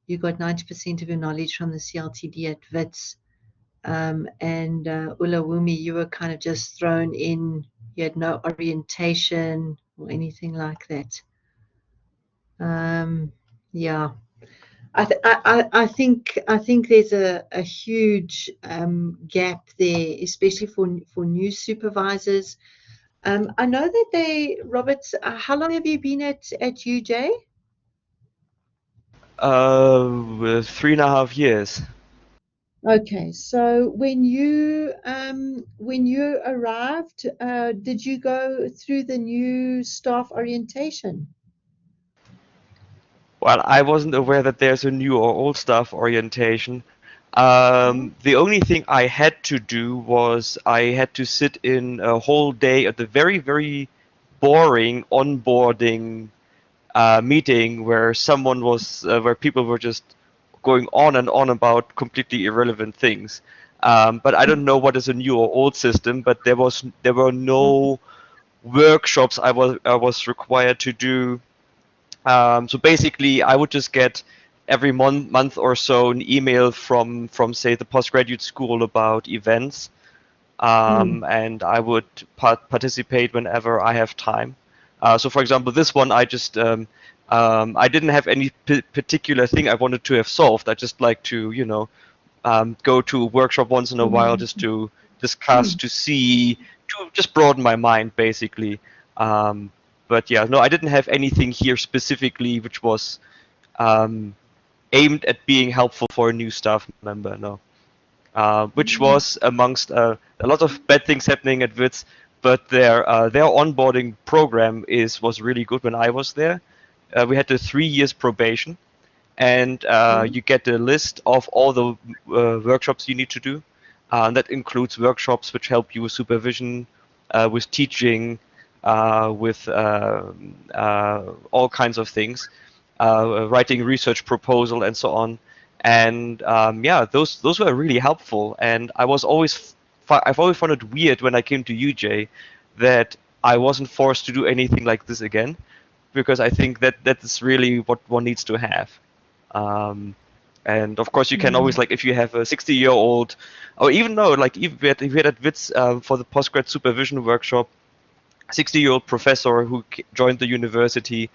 You got 90% of your knowledge from the CLTD at WITS. And Olawumi, you were kind of just thrown in. You had no orientation or anything like that. Yeah, I think there's a huge gap there, especially for new supervisors. I know that Robert, how long have you been at UJ? With 3.5 years. Okay, so when you arrived, did you go through the new staff orientation? Well, I wasn't aware that there's a new or old staff orientation. The only thing I had to do was I had to sit in a whole day at the very, very boring onboarding meeting where where people were just going on and on about completely irrelevant things. But I don't know what is a new or old system, but there were no workshops I was required to do. So basically, I would just get every month or so an email from say the postgraduate school about events, and I would participate whenever I have time. So for example, this one I didn't have any particular thing I wanted to have solved. I just like to go to a workshop once in a while just to discuss, to see, to just broaden my mind basically. Um, but yeah, no, I didn't have anything here specifically which was aimed at being helpful for a new staff member. No, which was amongst a lot of bad things happening at WITS, but their onboarding program was really good when I was there. We had the 3 years probation, and you get a list of all the workshops you need to do. And that includes workshops which help you with supervision, with teaching, with all kinds of things, writing research proposal and so on. And yeah, those were really helpful. And I've always found it weird when I came to UJ that I wasn't forced to do anything like this again, because I think that is really what one needs to have. And of course, you can always, like, if you have a 60-year-old, or even though, like, if we had at WITS for the postgrad supervision workshop, 60-year-old professor who joined the university,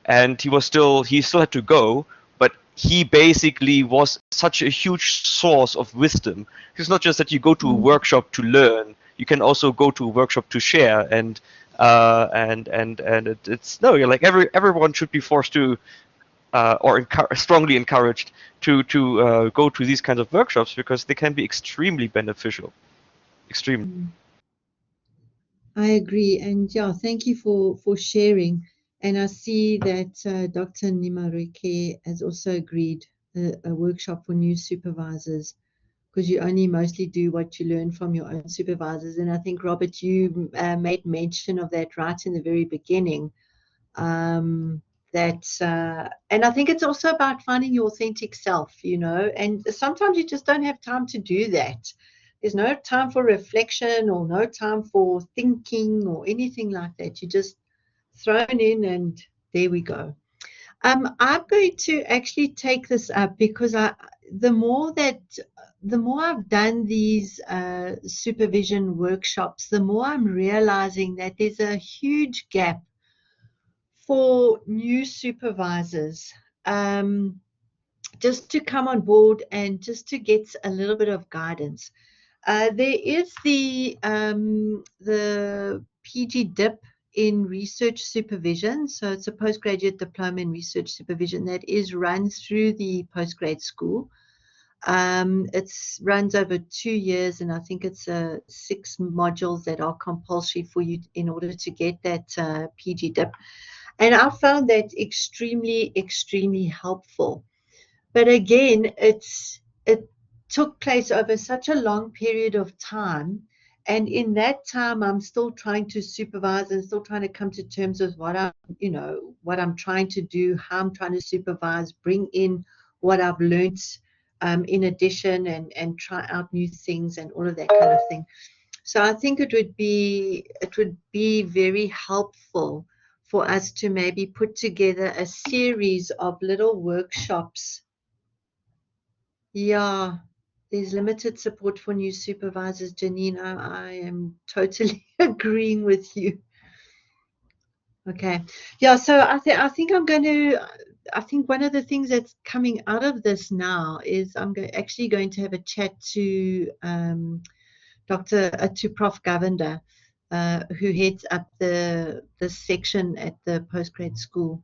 and he still had to go, but he basically was such a huge source of wisdom. It's not just that you go to a workshop to learn; you can also go to a workshop to share, it's no, you're like everyone should be forced to or strongly encouraged to go to these kinds of workshops, because they can be extremely beneficial. Extremely. I agree, and yeah, thank you for sharing. And I see that Dr. Nimarike has also agreed a workshop for new supervisors, because you only mostly do what you learn from your own supervisors. And I think, Robert, you made mention of that right in the very beginning. And I think it's also about finding your authentic self, and sometimes you just don't have time to do that. There's no time for reflection or no time for thinking or anything like that. You're just thrown in, and there we go. I'm going to actually take this up because the more I've done these supervision workshops, the more I'm realizing that there's a huge gap for new supervisors, just to come on board and just to get a little bit of guidance. There is the PG DIP in research supervision. So it's a postgraduate diploma in research supervision that is run through the postgrad school. It runs over 2 years, and I think it's 6 modules that are compulsory for you in order to get that PG DIP. And I found that extremely, extremely helpful. But again, it took place over such a long period of time. And in that time, I'm still trying to supervise and still trying to come to terms with what I'm trying to do, how I'm trying to supervise, bring in what I've learned in addition, and try out new things and all of that kind of thing. So I think it would be very helpful for us to maybe put together a series of little workshops. Yeah, there's limited support for new supervisors, Janine. I am totally agreeing with you. Okay. Yeah, so I think I think one of the things that's coming out of this now is I'm actually going to have a chat to to Prof. Govender, who heads up the section at the postgrad school,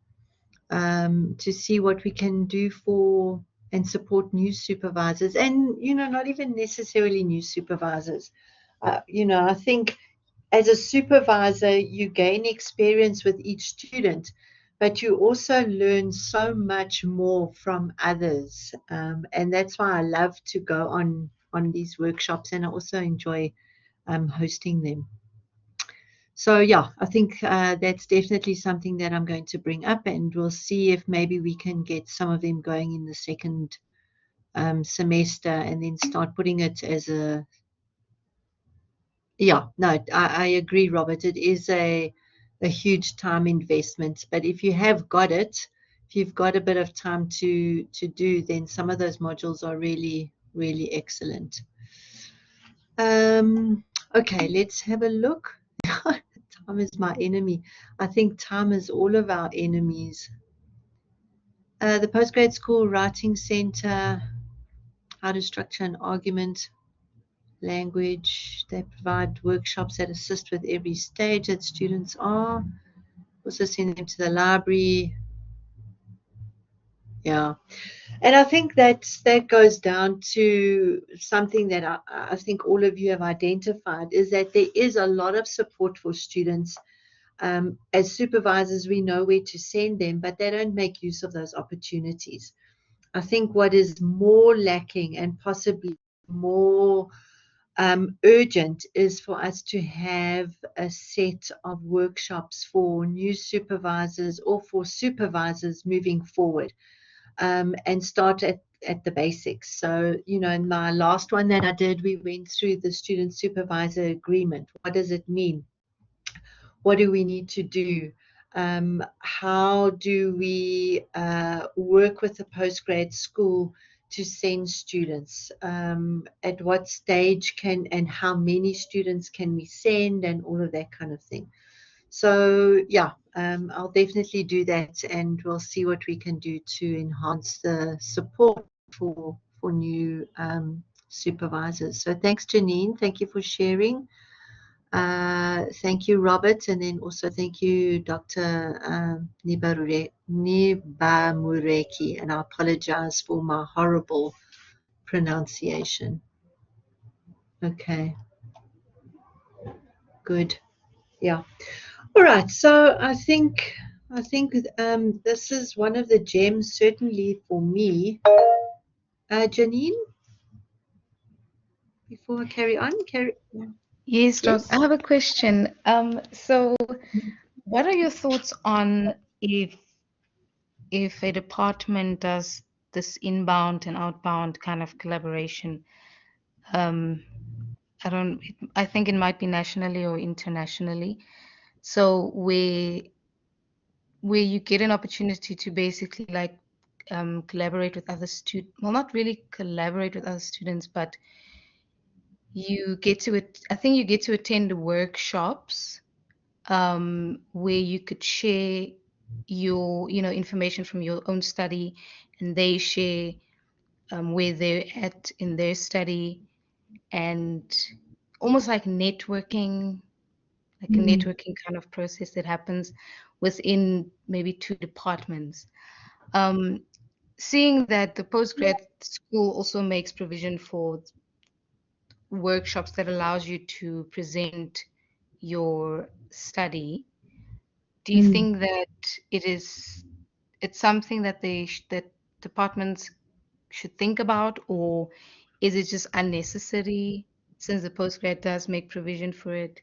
to see what we can do for and support new supervisors, and not even necessarily new supervisors. I think as a supervisor, you gain experience with each student, but you also learn so much more from others. And that's why I love to go on these workshops, and I also enjoy hosting them. So yeah, I think that's definitely something that I'm going to bring up, and we'll see if maybe we can get some of them going in the second semester, and then start putting it as a I agree, Robert. It is a huge time investment, but if you have got it, if you've got a bit of time to do, then some of those modules are really, really excellent. Okay, let's have a look. Time is my enemy. I think time is all of our enemies. The Postgrad School Writing Center, how to structure an argument, language. They provide workshops that assist with every stage that students are. Also send them to the library. Yeah. And I think that goes down to something that I think all of you have identified, is that there is a lot of support for students. As supervisors, we know where to send them, but they don't make use of those opportunities. I think what is more lacking and possibly more urgent is for us to have a set of workshops for new supervisors or for supervisors moving forward, and start at the basics. So, in my last one that I did, we went through the student supervisor agreement. What does it mean? What do we need to do? How do we work with the postgrad school to send students? At what stage and how many students can we send, and all of that kind of thing. So yeah, I'll definitely do that, and we'll see what we can do to enhance the support for new supervisors. So thanks, Janine. Thank you for sharing. Thank you, Robert, and then also thank you, Dr. Nibamureki, and I apologize for my horrible pronunciation. Okay, good. Yeah. All right. So I think this is one of the gems, certainly for me. Janine, before I carry on, Yes, Doc. Yes. I have a question. So what are your thoughts on if a department does this inbound and outbound kind of collaboration? I think it might be nationally or internationally. So where you get an opportunity to basically like collaborate with other students. Well, not really collaborate with other students, but you get to it. I think you get to attend workshops where you could share your information from your own study, and they share where they're at in their study, and almost like networking, like a networking kind of process that happens within maybe two departments. Seeing that the postgrad school also makes provision for workshops that allows you to present your study, do you think that it's something that that departments should think about, or is it just unnecessary since the postgrad does make provision for it?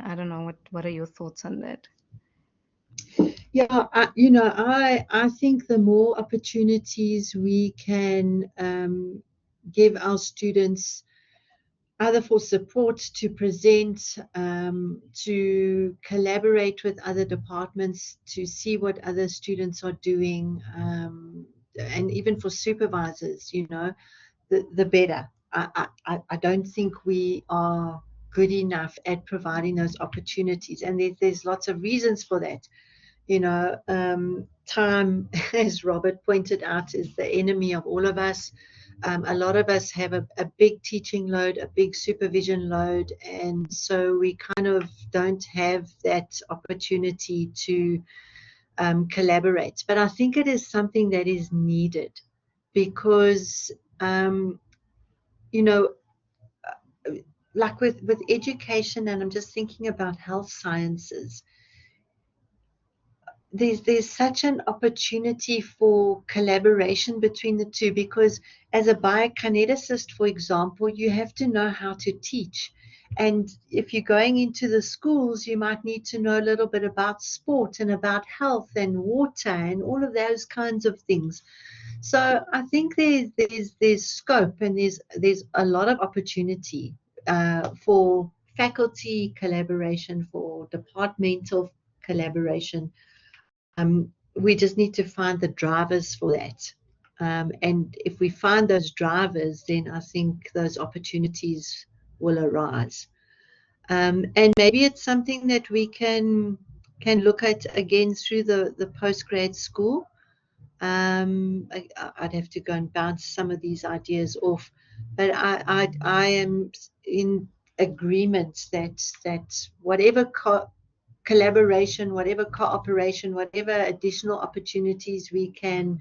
I don't know. What are your thoughts on that? Yeah, I think the more opportunities we can give our students, either for support, to present, to collaborate with other departments, to see what other students are doing, and even for supervisors, the better. I don't think we are good enough at providing those opportunities, and there's lots of reasons for that. Time, as Robert pointed out, is the enemy of all of us. A lot of us have a big teaching load, a big supervision load, and so we kind of don't have that opportunity to collaborate. But I think it is something that is needed because, you know, like with education, and I'm just thinking about health sciences, there's such an opportunity for collaboration between the two, because as a biokineticist, for example, you have to know how to teach. And if you're going into the schools, you might need to know a little bit about sport and about health and water and all of those kinds of things. So I think there's scope, and there's a lot of opportunity for faculty collaboration, for departmental collaboration. We just need to find the drivers for that. And if we find those drivers, then I think those opportunities will arise. And maybe it's something that we can look at again through the postgrad school. I'd have to go and bounce some of these ideas off, but I am in agreement that whatever collaboration, whatever cooperation, whatever additional opportunities we can,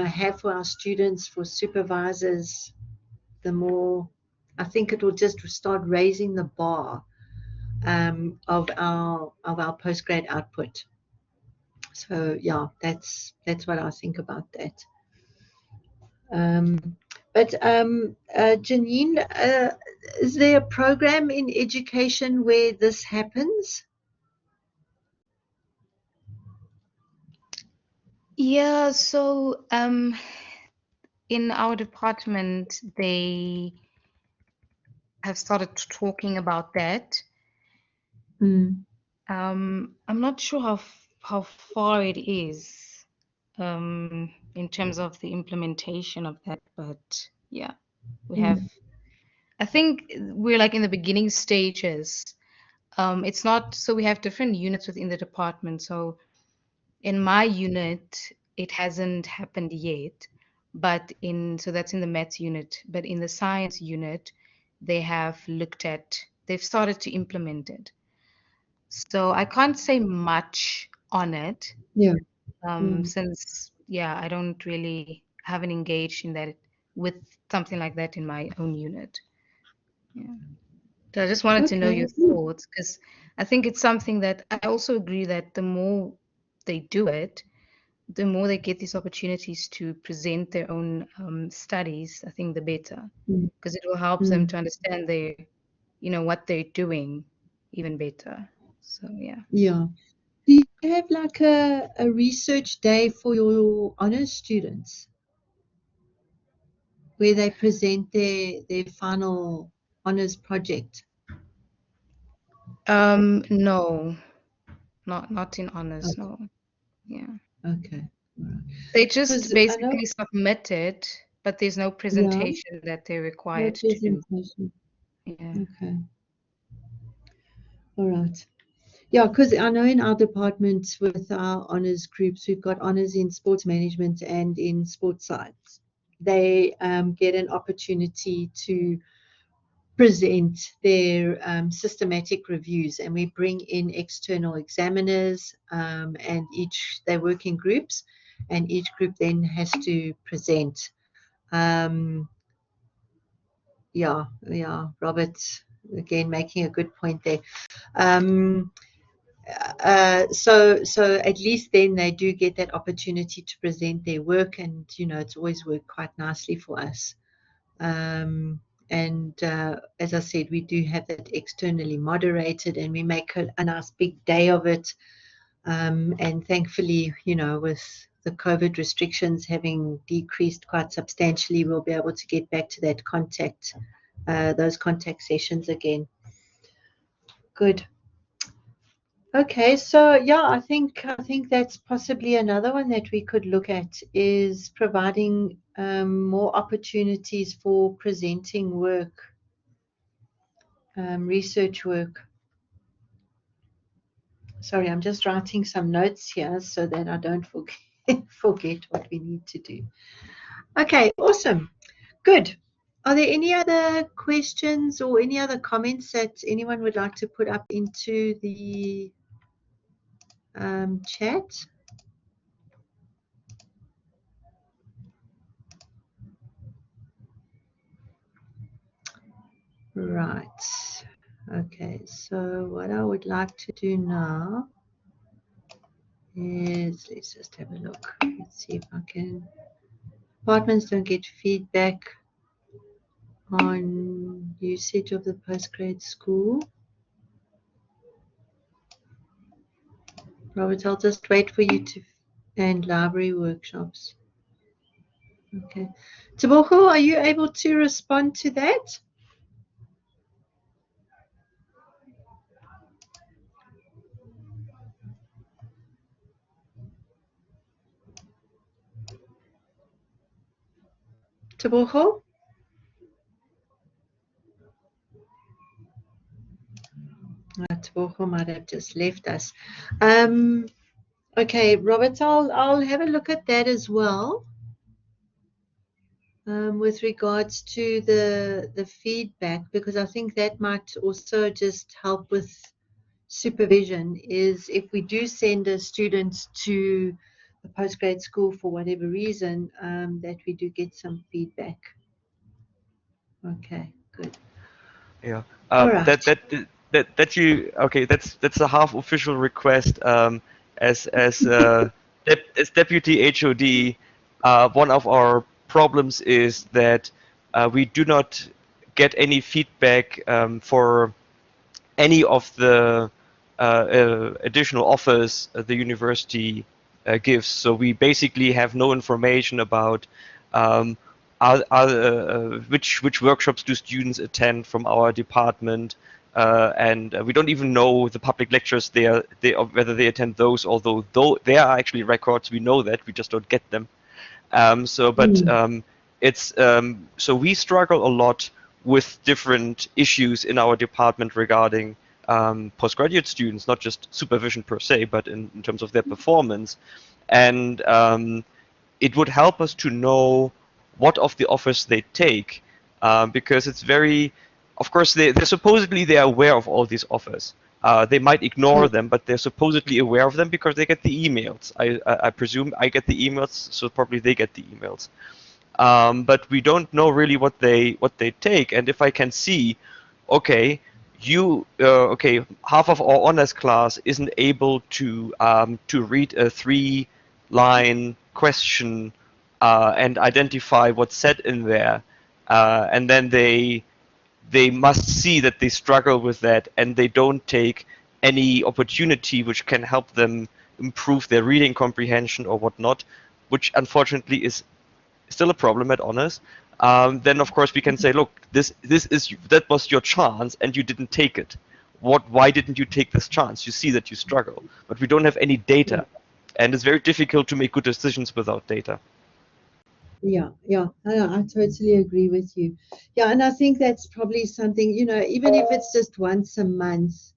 have for our students, for supervisors, the more, I think it will just start raising the bar of our postgrad output. So yeah, that's what I think about that. But Janine, is there a program in education where this happens? Yeah, so in our department, they have started talking about that. Mm. I'm not sure how far it is in terms of the implementation of that, but yeah, we have. I think we're like in the beginning stages. It's not so we have different units within the department. So in my unit, it hasn't happened yet, but so that's in the maths unit. But in the science unit, they've started to implement it. So I can't say much on it. Yeah. Since I haven't engaged in that with something like that in my own unit. Yeah. So I just wanted to know your thoughts, because I think it's something that I also agree that the more they do it, the more they get these opportunities to present their own studies, I think the better, because it will help them to understand what they're doing even better. So yeah. Yeah. Do you have like a research day for your honors students where they present their final honors project? No, not in honors, no. Yeah. Okay. All right. They just basically submit it, but there's no presentation that they're required to do. Yeah. Okay. All right. Yeah, because I know in our department with our honors groups, we've got honors in sports management and in sports science. They get an opportunity to present their systematic reviews, and we bring in external examiners, and they work in groups, and each group then has to present. Robert, again, making a good point there. So at least then they do get that opportunity to present their work, and it's always worked quite nicely for us. And as I said, we do have that externally moderated, and we make a nice big day of it. And thankfully, with the COVID restrictions having decreased quite substantially, we'll be able to get back to that those contact sessions again. Good. Okay, so yeah, I think that's possibly another one that we could look at, is providing more opportunities for presenting work, research work. Sorry, I'm just writing some notes here so that I don't forget what we need to do. Okay, awesome. Good. Are there any other questions or any other comments that anyone would like to put up into the chat? Right. Okay, so what I would like to do now is, let's just have a look. Let's see if I can. Departments don't get feedback on usage of the postgrad school. Robert, I'll just wait for you to, and library workshops. Okay. Tebogo, are you able to respond to that? Tebogo? Tebogo might have just left us. Okay, Robert, I'll have a look at that as well. With regards to the feedback, because I think that might also just help with supervision, is if we do send a student to the postgrad school for whatever reason, that we do get some feedback. Okay, good. Yeah. All right. That you okay? That's a half official request. As deputy HOD, one of our problems is that we do not get any feedback for any of the additional offers the university gives. So we basically have no information about which workshops do students attend from our department, and we don't even know the public lectures whether they attend those. Although there are actually records, we know that we just don't get them. So we struggle a lot with different issues in our department regarding postgraduate students, not just supervision per se, but in terms of their performance. And it would help us to know what of the offers they take, because it's very, of course, they're supposedly they're aware of all these offers. They might ignore them, but they're supposedly aware of them because they get the emails. I presume I get the emails, so probably they get the emails. But we don't know really what they take. And if I can see, okay, half of our honors class isn't able to read a 3-line question and identify what's said in there, and then they must see that they struggle with that and they don't take any opportunity which can help them improve their reading comprehension or whatnot, which unfortunately is still a problem at honors. Then of course we can say, look, that was your chance and you didn't take it. Why didn't you take this chance? You see that you struggle, but we don't have any data, and it's very difficult to make good decisions without data. Yeah, I totally agree with you. Yeah, and I think that's probably something, even if it's just once a month,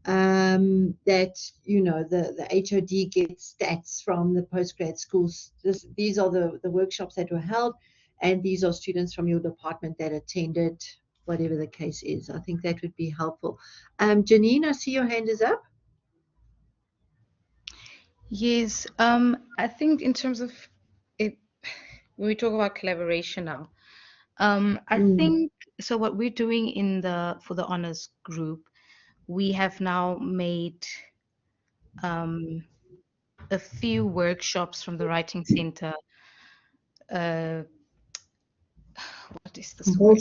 that, the HOD gets stats from the postgrad schools. These are the workshops that were held, and these are students from your department that attended, whatever the case is. I think that would be helpful. Janine, I see your hand is up. Yes, I think in terms of it, when we talk about collaboration now, I think so. What we're doing for the honors group, we have now made a few workshops from the writing center. What is this word?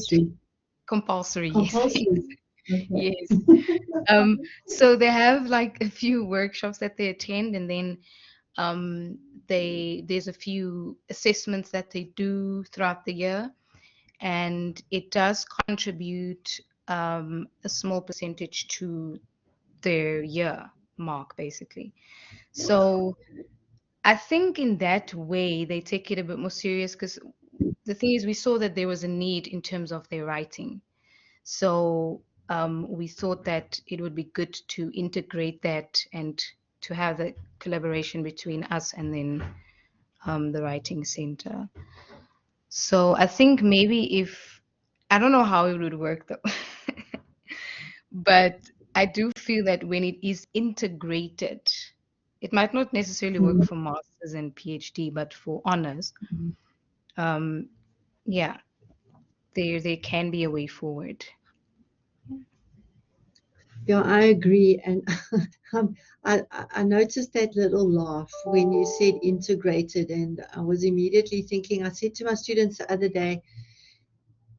Compulsory. Yes. Compulsory. Okay. Yes. So they have like a few workshops that they attend, and then there's a few assessments that they do throughout the year, and it does contribute a small percentage to their year mark, basically. So I think in that way they take it a bit more serious, because the thing is we saw that there was a need in terms of their writing. So we thought that it would be good to integrate that and to have the collaboration between us and then the writing center. So I think maybe I don't know how it would work though, but I do feel that when it is integrated, it might not necessarily work for masters and PhD, but for honors, yeah, there can be a way forward. Yeah, I agree. And I noticed that little laugh when you said integrated, and I was immediately thinking, I said to my students the other day,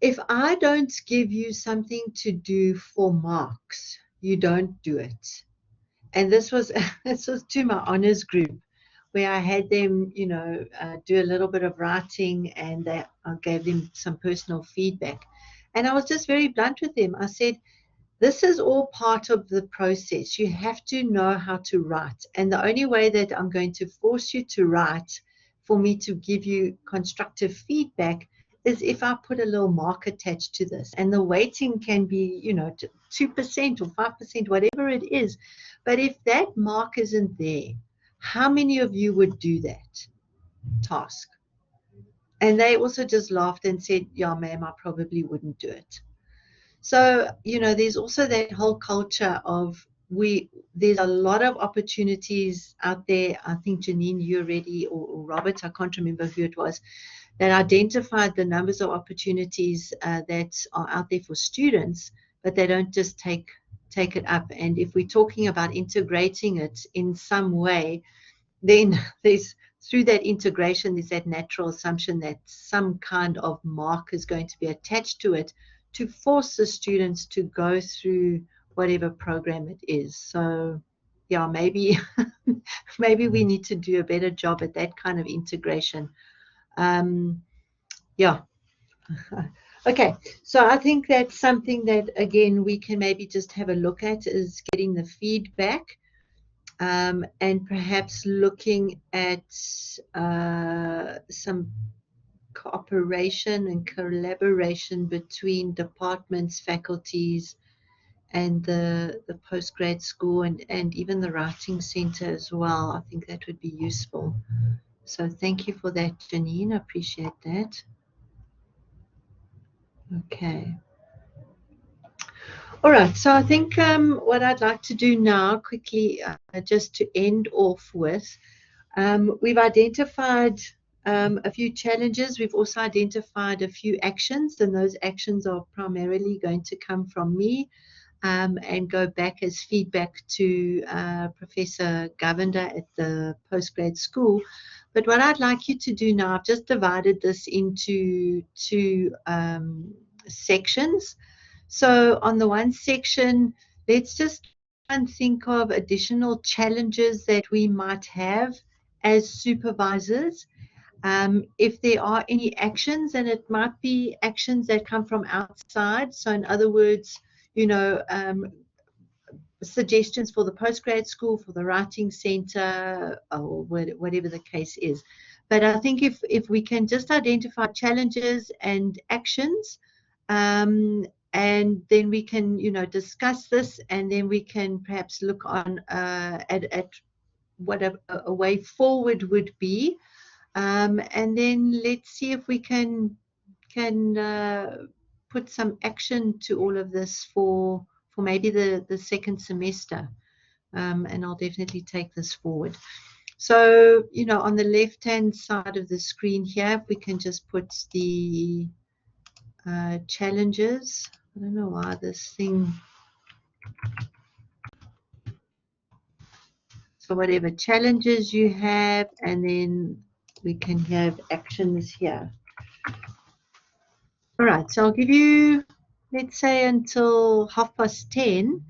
if I don't give you something to do for marks, you don't do it. And this was this was to my honors group, where I had them, do a little bit of writing, and I gave them some personal feedback. And I was just very blunt with them. I said, this is all part of the process. You have to know how to write. And the only way that I'm going to force you to write for me to give you constructive feedback is if I put a little mark attached to this. And the weighting can be, 2% or 5%, whatever it is. But if that mark isn't there, how many of you would do that task? And they also just laughed and said, yeah, ma'am, I probably wouldn't do it. So, there's also that whole culture of there's a lot of opportunities out there. I think Janine, you already, or Robert, I can't remember who it was, that identified the numbers of opportunities that are out there for students, but they don't just take it up. And if we're talking about integrating it in some way, then there's, through that integration, there's that natural assumption that some kind of mark is going to be attached to it to force the students to go through whatever program it is. So yeah, maybe maybe we need to do a better job at that kind of integration. Yeah. Okay, so I think that's something that, again, we can maybe just have a look at, is getting the feedback. And perhaps looking at some cooperation and collaboration between departments, faculties, and the postgrad school, and even the writing center as well. I think that would be useful. So thank you for that, Janine. I appreciate that. Okay. All right, so I think what I'd like to do now quickly, just to end off with, we've identified a few challenges. We've also identified a few actions, and those actions are primarily going to come from me and go back as feedback to Professor Govender at the postgrad school. But what I'd like you to do now, I've just divided this into two sections. So on the one section, let's just try and think of additional challenges that we might have as supervisors. If there are any actions, and it might be actions that come from outside. So in other words, suggestions for the postgrad school, for the writing center, or whatever the case is. But I think if we can just identify challenges and actions, and then we can, discuss this, and then we can perhaps look on at what a way forward would be, and then let's see if we can put some action to all of this for maybe the second semester, and I'll definitely take this forward. So, on the left-hand side of the screen here, if we can just put the challenges. I don't know why this thing. So whatever challenges you have, and then we can have actions here. All right, so I'll give you, let's say, until 10:30,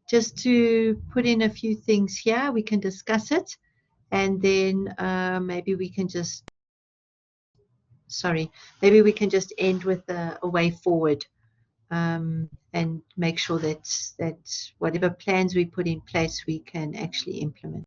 just to put in a few things here. We can discuss it, and then maybe we can just, maybe we can just end with a way forward, and make sure that whatever plans we put in place, we can actually implement.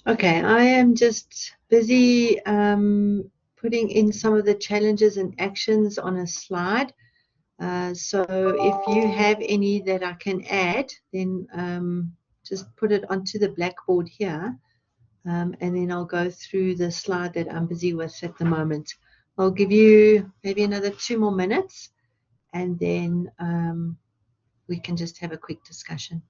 Okay, I am just busy putting in some of the challenges and actions on a slide. So if you have any that I can add, then just put it onto the blackboard here, and then I'll go through the slide that I'm busy with at the moment. I'll give you maybe another 2 more minutes, and then we can just have a quick discussion.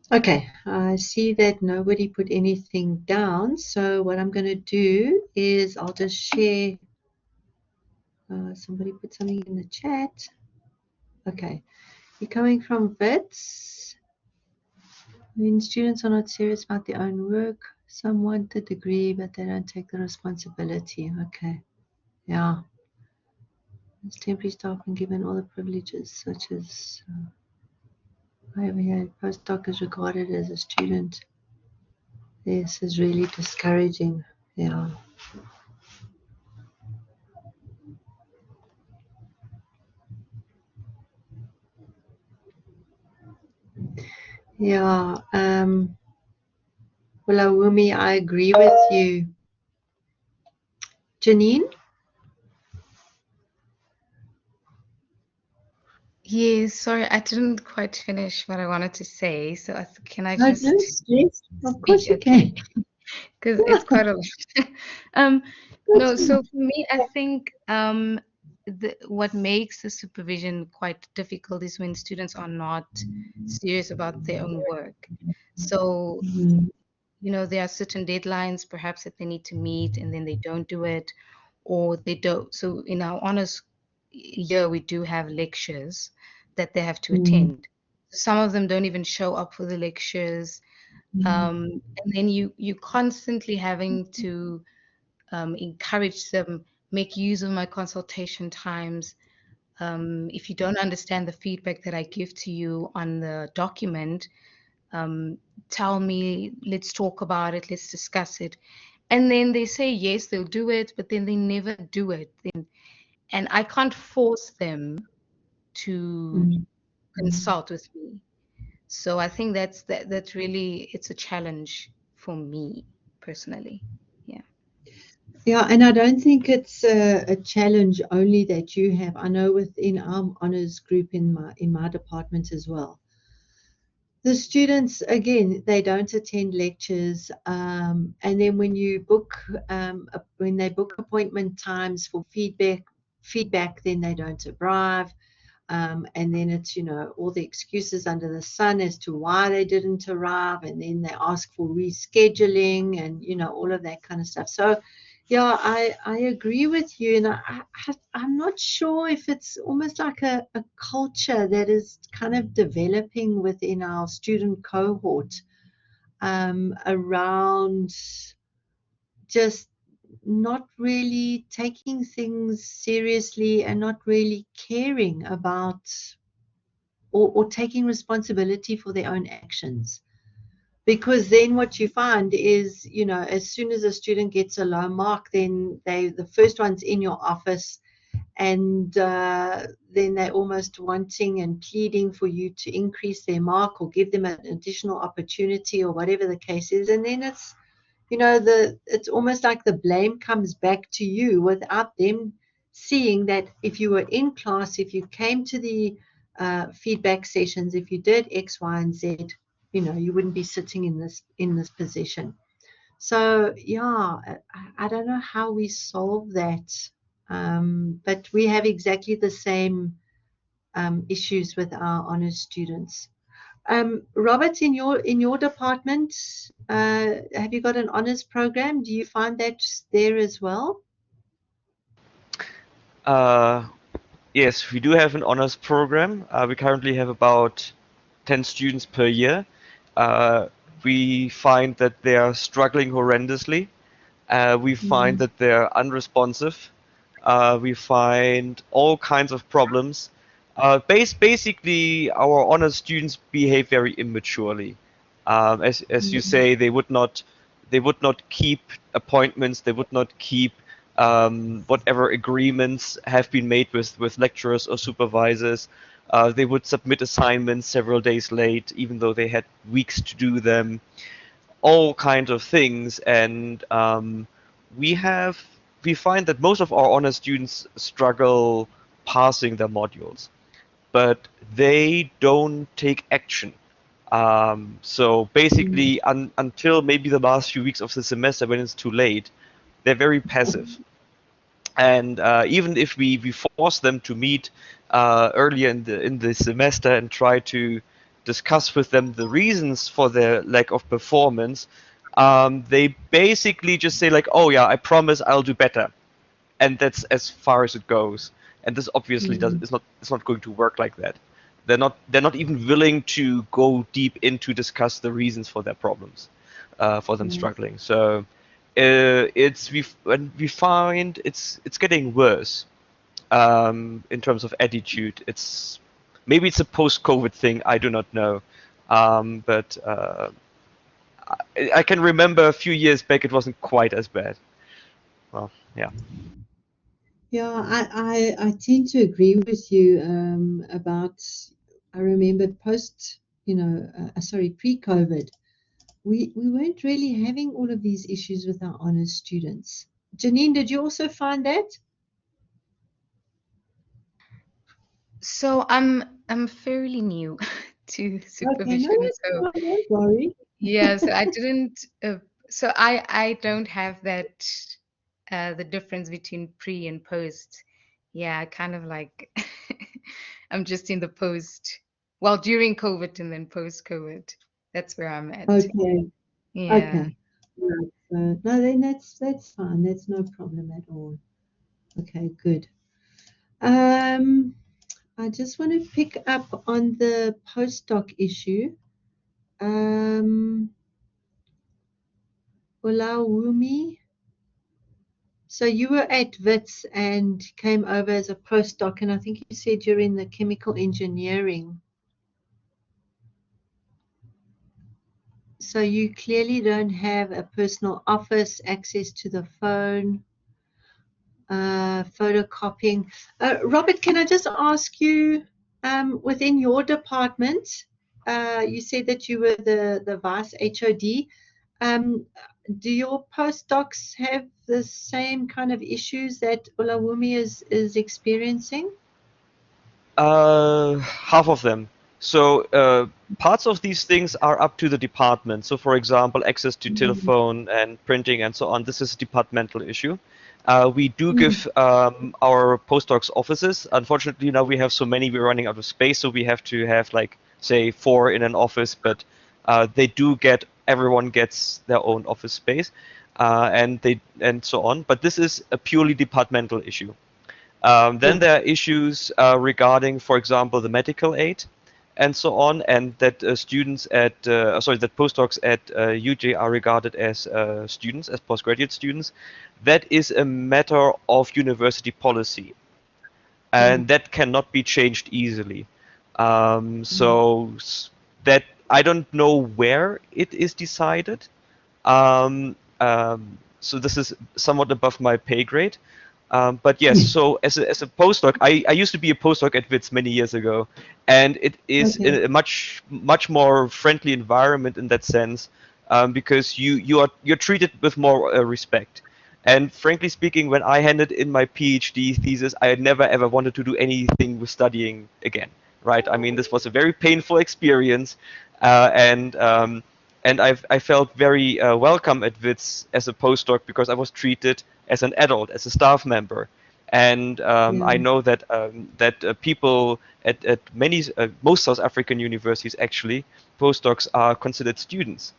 Okay, I see that nobody put anything down. So what I'm going to do is I'll just share. Somebody put something in the chat. Okay, you're coming from VITS. When students are not serious about their own work, some want the degree, but they don't take the responsibility. Okay, yeah. As temporary staff and given all the privileges, such as over here, postdoc is regarded as a student. This is really discouraging. Yeah. Yeah. Well, Awumi, I agree with you. Janine? Yes, sorry, I didn't quite finish what I wanted to say. So can I No, just no stress. Of course speak? you Okay, can. because it's quite a lot. No, so for me, I think what makes the supervision quite difficult is when students are not serious about their own work. So, Mhm. there are certain deadlines perhaps that they need to meet and then they don't do it, or they don't. So in our honors year, we do have lectures that they have to Mm, attend. Some of them don't even show up for the lectures. mm, And then you constantly having to encourage them, make use of my consultation times. If you don't understand the feedback that I give to you on the document, um, tell me, let's talk about it, let's discuss it. And then they say yes, they'll do it, but then they never do it. And I can't force them to mm, mm. consult with me. So I think that's really it's a challenge for me personally. Yeah. Yeah, and I don't think it's a challenge only that you have. I know within our honors group in my department as well. The students, again, they don't attend lectures, and then when they book appointment times for feedback, then they don't arrive. And then it's, all the excuses under the sun as to why they didn't arrive. And then they ask for rescheduling and, all of that kind of stuff. So, yeah, I agree with you. And I'm not sure if it's almost like a culture that is kind of developing within our student cohort around just not really taking things seriously and not really caring about or taking responsibility for their own actions. Because then what you find is, as soon as a student gets a low mark, then the first one's in your office, and then they're almost wanting and pleading for you to increase their mark or give them an additional opportunity or whatever the case is. And then it's almost like the blame comes back to you without them seeing that if you were in class, if you came to the feedback sessions, if you did X, Y, and Z, you know, you wouldn't be sitting in this position. So yeah, I don't know how we solve that, but we have exactly the same issues with our honors students. Robert, in your department, have you got an honors program? Do you find that there as well? Yes, we do have an honors program. We currently have about 10 students per year. We find that they are struggling horrendously. We find that they're unresponsive. We find all kinds of problems. Basically, our honors students behave very immaturely. As you say, they would not keep appointments. They would not keep whatever agreements have been made with lecturers or supervisors. They would submit assignments several days late, even though they had weeks to do them. All kinds of things, and we have we find that most of our honor students struggle passing their modules, but they don't take action. So basically, until maybe the last few weeks of the semester, when it's too late, they're very passive. And even if we force them to meet earlier in the semester and try to discuss with them the reasons for their lack of performance, they basically just say like, "Oh yeah, I promise I'll do better," and that's as far as it goes. And this obviously it's not going to work like that. They're not even willing to go deep into discuss the reasons for their problems, for them struggling. So we find it's getting worse in terms of attitude. Maybe it's a post-COVID thing. I do not know, but I can remember a few years back it wasn't quite as bad. Well, yeah. Yeah, I tend to agree with you about. I remember pre-COVID, we weren't really having all of these issues with our honors students. Janine, did you also find that? So I'm fairly new to Okay, no, supervision, so don't worry. yeah, so I didn't. So I don't have that the difference between pre and post. Yeah, kind of like I'm just in the post. Well, during COVID and then post COVID. That's where I'm at. Okay, Yeah. okay. Right. So, no, then that's fine. That's no problem at all. Okay, good. I just want to pick up on the postdoc issue. Olawumi, so you were at WITS and came over as a postdoc, and I think you said you're in the chemical engineering. So you clearly don't have a personal office, access to the phone, photocopying. Robert, can I just ask you, within your department, you said that you were the vice HOD. Do your postdocs have the same kind of issues that Olawumi is experiencing? Half of them. So parts of these things are up to the department. So for example, access to telephone and printing and so on, this is a departmental issue. We do give our postdocs offices. Unfortunately, now we have so many, we're running out of space, so we have to have like, say, 4 in an office, but everyone gets their own office space, and so on. But this is a purely departmental issue. Then there are issues regarding, for example, the medical aid and so on, and that that postdocs at UJ are regarded as students, as postgraduate students. That is a matter of university policy, and that cannot be changed easily. That I don't know where it is decided. So this is somewhat above my pay grade. But yes, so as a postdoc, I used to be a postdoc at WITS many years ago, and it is a much more friendly environment in that sense, because you're treated with more respect, And frankly speaking, when I handed in my PhD thesis, I had never ever wanted to do anything with studying again, right? I mean, this was a very painful experience, and I felt very welcome at WITS as a postdoc because I was treated as an adult, as a staff member. And Yeah. I know that people at many most South African universities actually postdocs are considered students,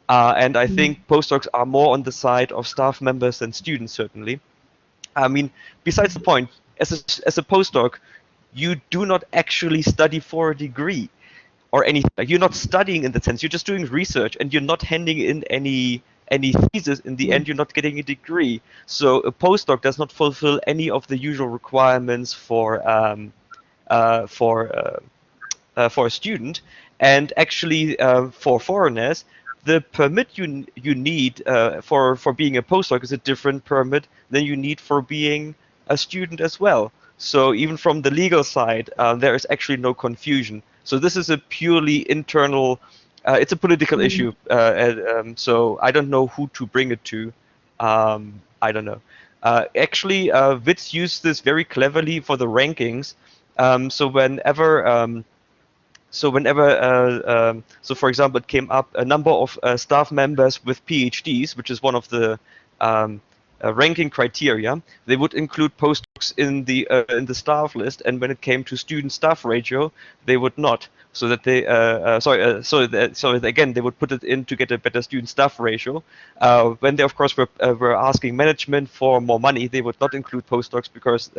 and I think postdocs are more on the side of staff members than students certainly. I mean, besides the point, as a postdoc, you do not actually study for a degree or anything. Like, you're not studying in the sense. You're just doing research, and you're not handing in any thesis. In the end, you're not getting a degree. So a postdoc does not fulfill any of the usual requirements uh, for uh, for a student, and actually for foreigners, the permit you need for being a postdoc is a different permit than you need for being a student as well. So even from the legal side, there is actually no confusion. So this is a purely internal. It's a political issue. So I don't know who to bring it to. I don't know. Actually, WITS used this very cleverly for the rankings. So whenever so for example, it came up a number of staff members with PhDs, which is one of the um, ranking criteria. They would include postdocs in the staff list, and when it came to student-staff ratio, they would not. So that they again they would put it in to get a better student-staff ratio. When they of course were asking management for more money, they would not include postdocs because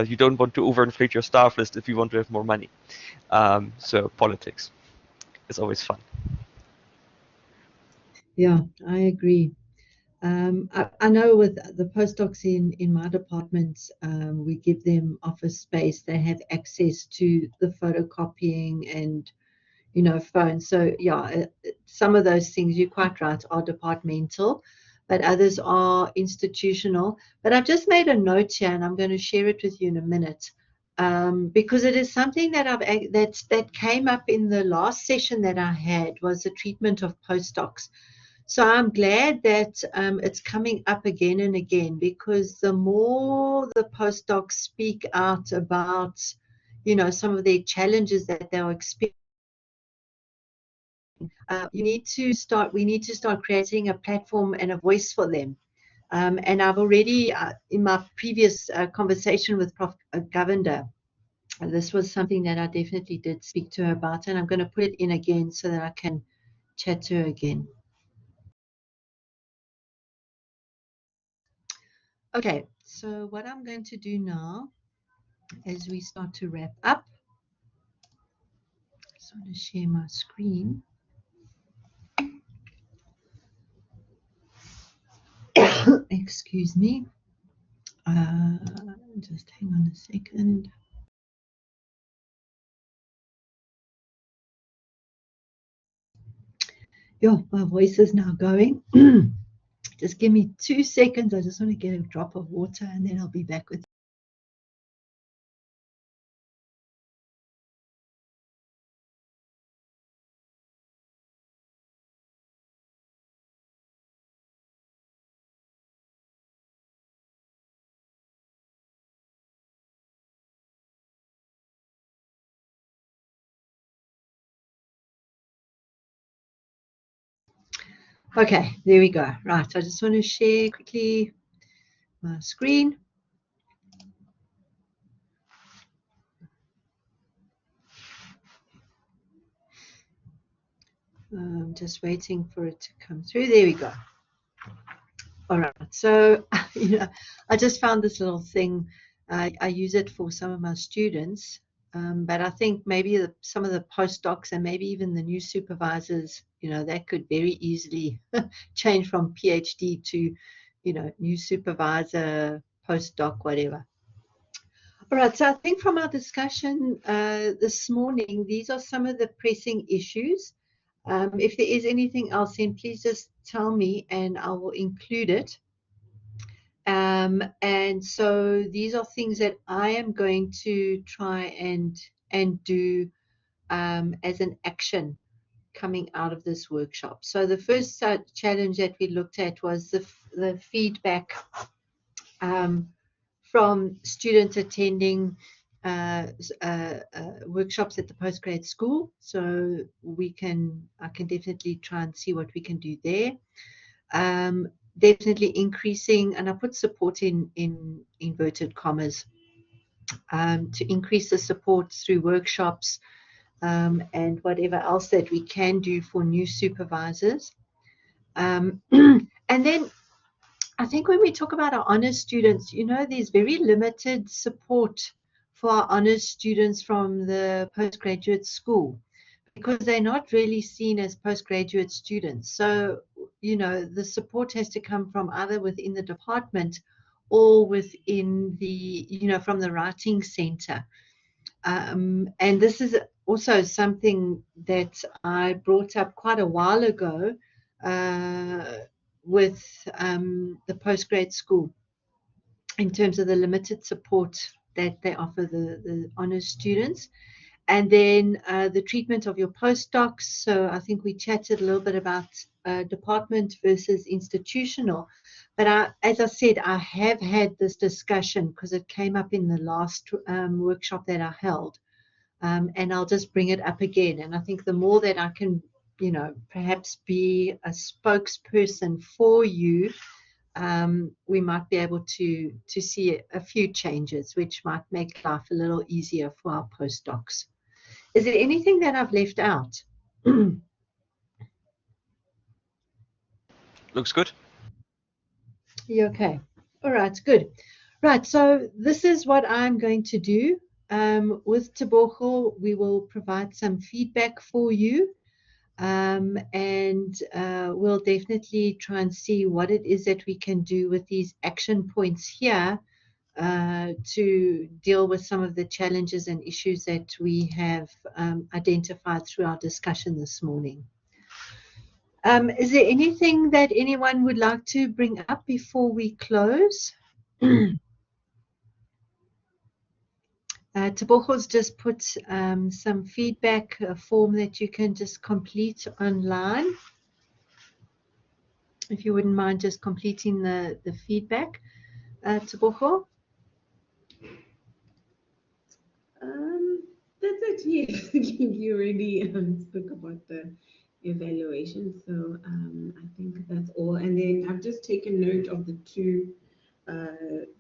you don't want to overinflate your staff list if you want to have more money. So politics is always fun. Yeah, I agree. I know with the postdocs in my department, we give them office space. They have access to the photocopying and, phones. So yeah, some of those things, you're quite right, are departmental, but others are institutional. But I've just made a note here, and I'm going to share it with you in a minute, because it is something that that came up in the last session that I had, was the treatment of postdocs. So I'm glad that it's coming up again and again, because the more the postdocs speak out about, some of their challenges that they are experiencing, we need to start creating a platform and a voice for them. And I've already, in my previous conversation with Prof. Govender, this was something that I definitely did speak to her about, and I'm going to put it in again so that I can chat to her again. Okay, so what I'm going to do now, as we start to wrap up, I just want to share my screen. Excuse me. Just hang on a second. Yeah, my voice is now going. Just give me 2 seconds. I just want to get a drop of water, and then I'll be back with you. Okay, there we go. Right, I just want to share quickly my screen. I'm just waiting for it to come through. There we go. All right, so I just found this little thing. I use it for some of my students, but I think maybe some of the postdocs and maybe even the new supervisors, that could very easily change from PhD to, new supervisor, postdoc, whatever. All right, so I think from our discussion this morning, these are some of the pressing issues. If there is anything else, then please just tell me and I will include it. And so these are things that I am going to try and do as an action coming out of this workshop. So the first challenge that we looked at was the feedback from students attending workshops at the postgrad school. So I can definitely try and see what we can do there. Definitely increasing, and I put support in inverted commas, to increase the support through workshops and whatever else that we can do for new supervisors. And then I think when we talk about our honours students, there's very limited support for our honours students from the postgraduate school, because they're not really seen as postgraduate students. So, the support has to come from either within the department or within from the writing centre. And this is also something that I brought up quite a while ago with the postgrad school, in terms of the limited support that they offer the honours students. And then the treatment of your postdocs. So I think we chatted a little bit about department versus institutional. But as I said, I have had this discussion because it came up in the last workshop that I held. And I'll just bring it up again. And I think the more that I can, perhaps be a spokesperson for you, we might be able to see a few changes, which might make life a little easier for our postdocs. Is there anything that I've left out? Looks good. You okay? All right, good. Right, so this is what I'm going to do. With Tebogo, we will provide some feedback for you. And we'll definitely try and see what it is that we can do with these action points here to deal with some of the challenges and issues that we have identified through our discussion this morning. Is there anything that anyone would like to bring up before we close? Tebogo's just put some feedback form that you can just complete online. If you wouldn't mind just completing the feedback, Tebogo. That's it. Yes, you already spoke about the evaluation, so I think that's all. And then I've just taken note of the two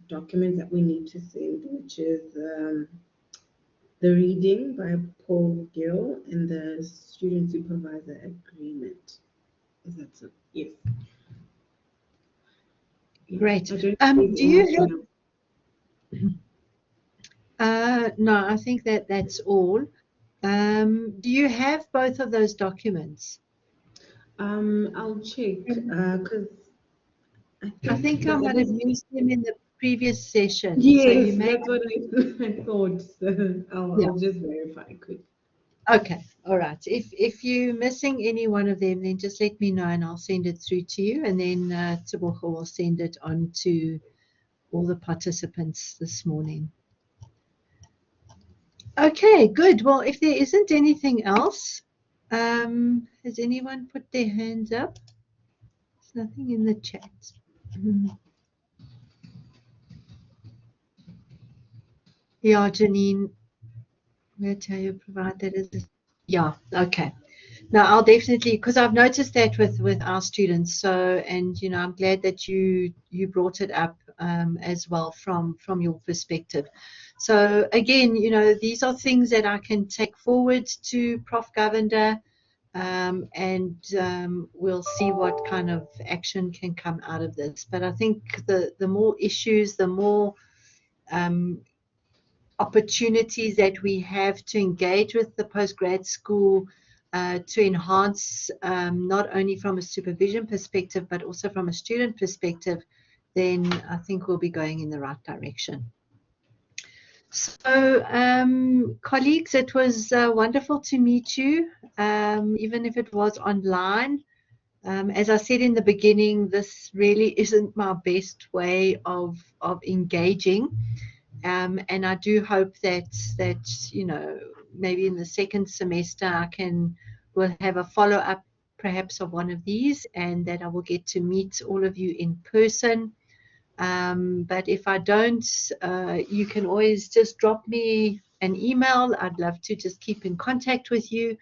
documents that we need to send, which is the reading by Paul Gill and the student supervisor agreement. Is that so? Yes. Great. Do you have? No, I think that's all. Do you have both of those documents? I'll check because I think I might have used them in the previous session. Yes, so you may that's what I thought. So I'll just verify quick. Okay, all right. If you're missing any one of them, then just let me know and I'll send it through to you, and then Tebogo will send it on to all the participants this morning. Okay, good. Well, if there isn't anything else, has anyone put their hands up? There's nothing in the chat. Yeah, Janine, that's how you provide that. Yeah, okay. Now I'll definitely, because I've noticed that with our students. So, and I'm glad that you brought it up as well from your perspective. So again, these are things that I can take forward to Prof. Govender, and we'll see what kind of action can come out of this. But I think the more issues, the more opportunities that we have to engage with the postgrad school to enhance not only from a supervision perspective but also from a student perspective, then I think we'll be going in the right direction. So colleagues, it was wonderful to meet you, even if it was online. As I said in the beginning, this really isn't my best way of engaging. And I do hope that maybe in the second semester I can we'll have a follow-up perhaps of one of these, and that I will get to meet all of you in person. But if I don't, you can always just drop me an email. I'd love to just keep in contact with you.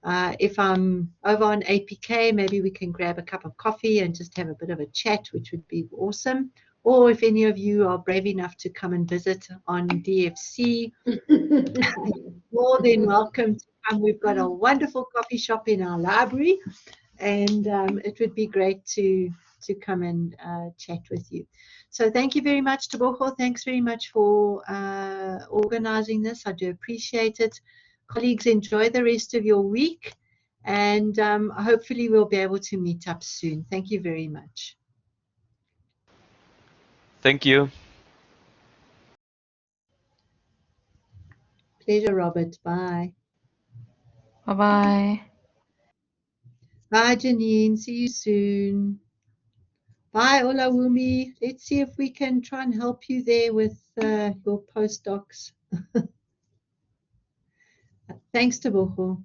If I'm over on APK, maybe we can grab a cup of coffee and just have a bit of a chat, which would be awesome. Or if any of you are brave enough to come and visit on DFC, more than welcome to come. We've got a wonderful coffee shop in our library, and it would be great to come and chat with you. So thank you very much, Tebogo. Thanks very much for organizing this. I do appreciate it. Colleagues, enjoy the rest of your week, and hopefully we'll be able to meet up soon. Thank you very much. Thank you. Pleasure, Robert. Bye. Bye-bye. Bye, Janine. See you soon. Bye, Olawumi. Let's see if we can try and help you there with your postdocs. Thanks, Tebogo.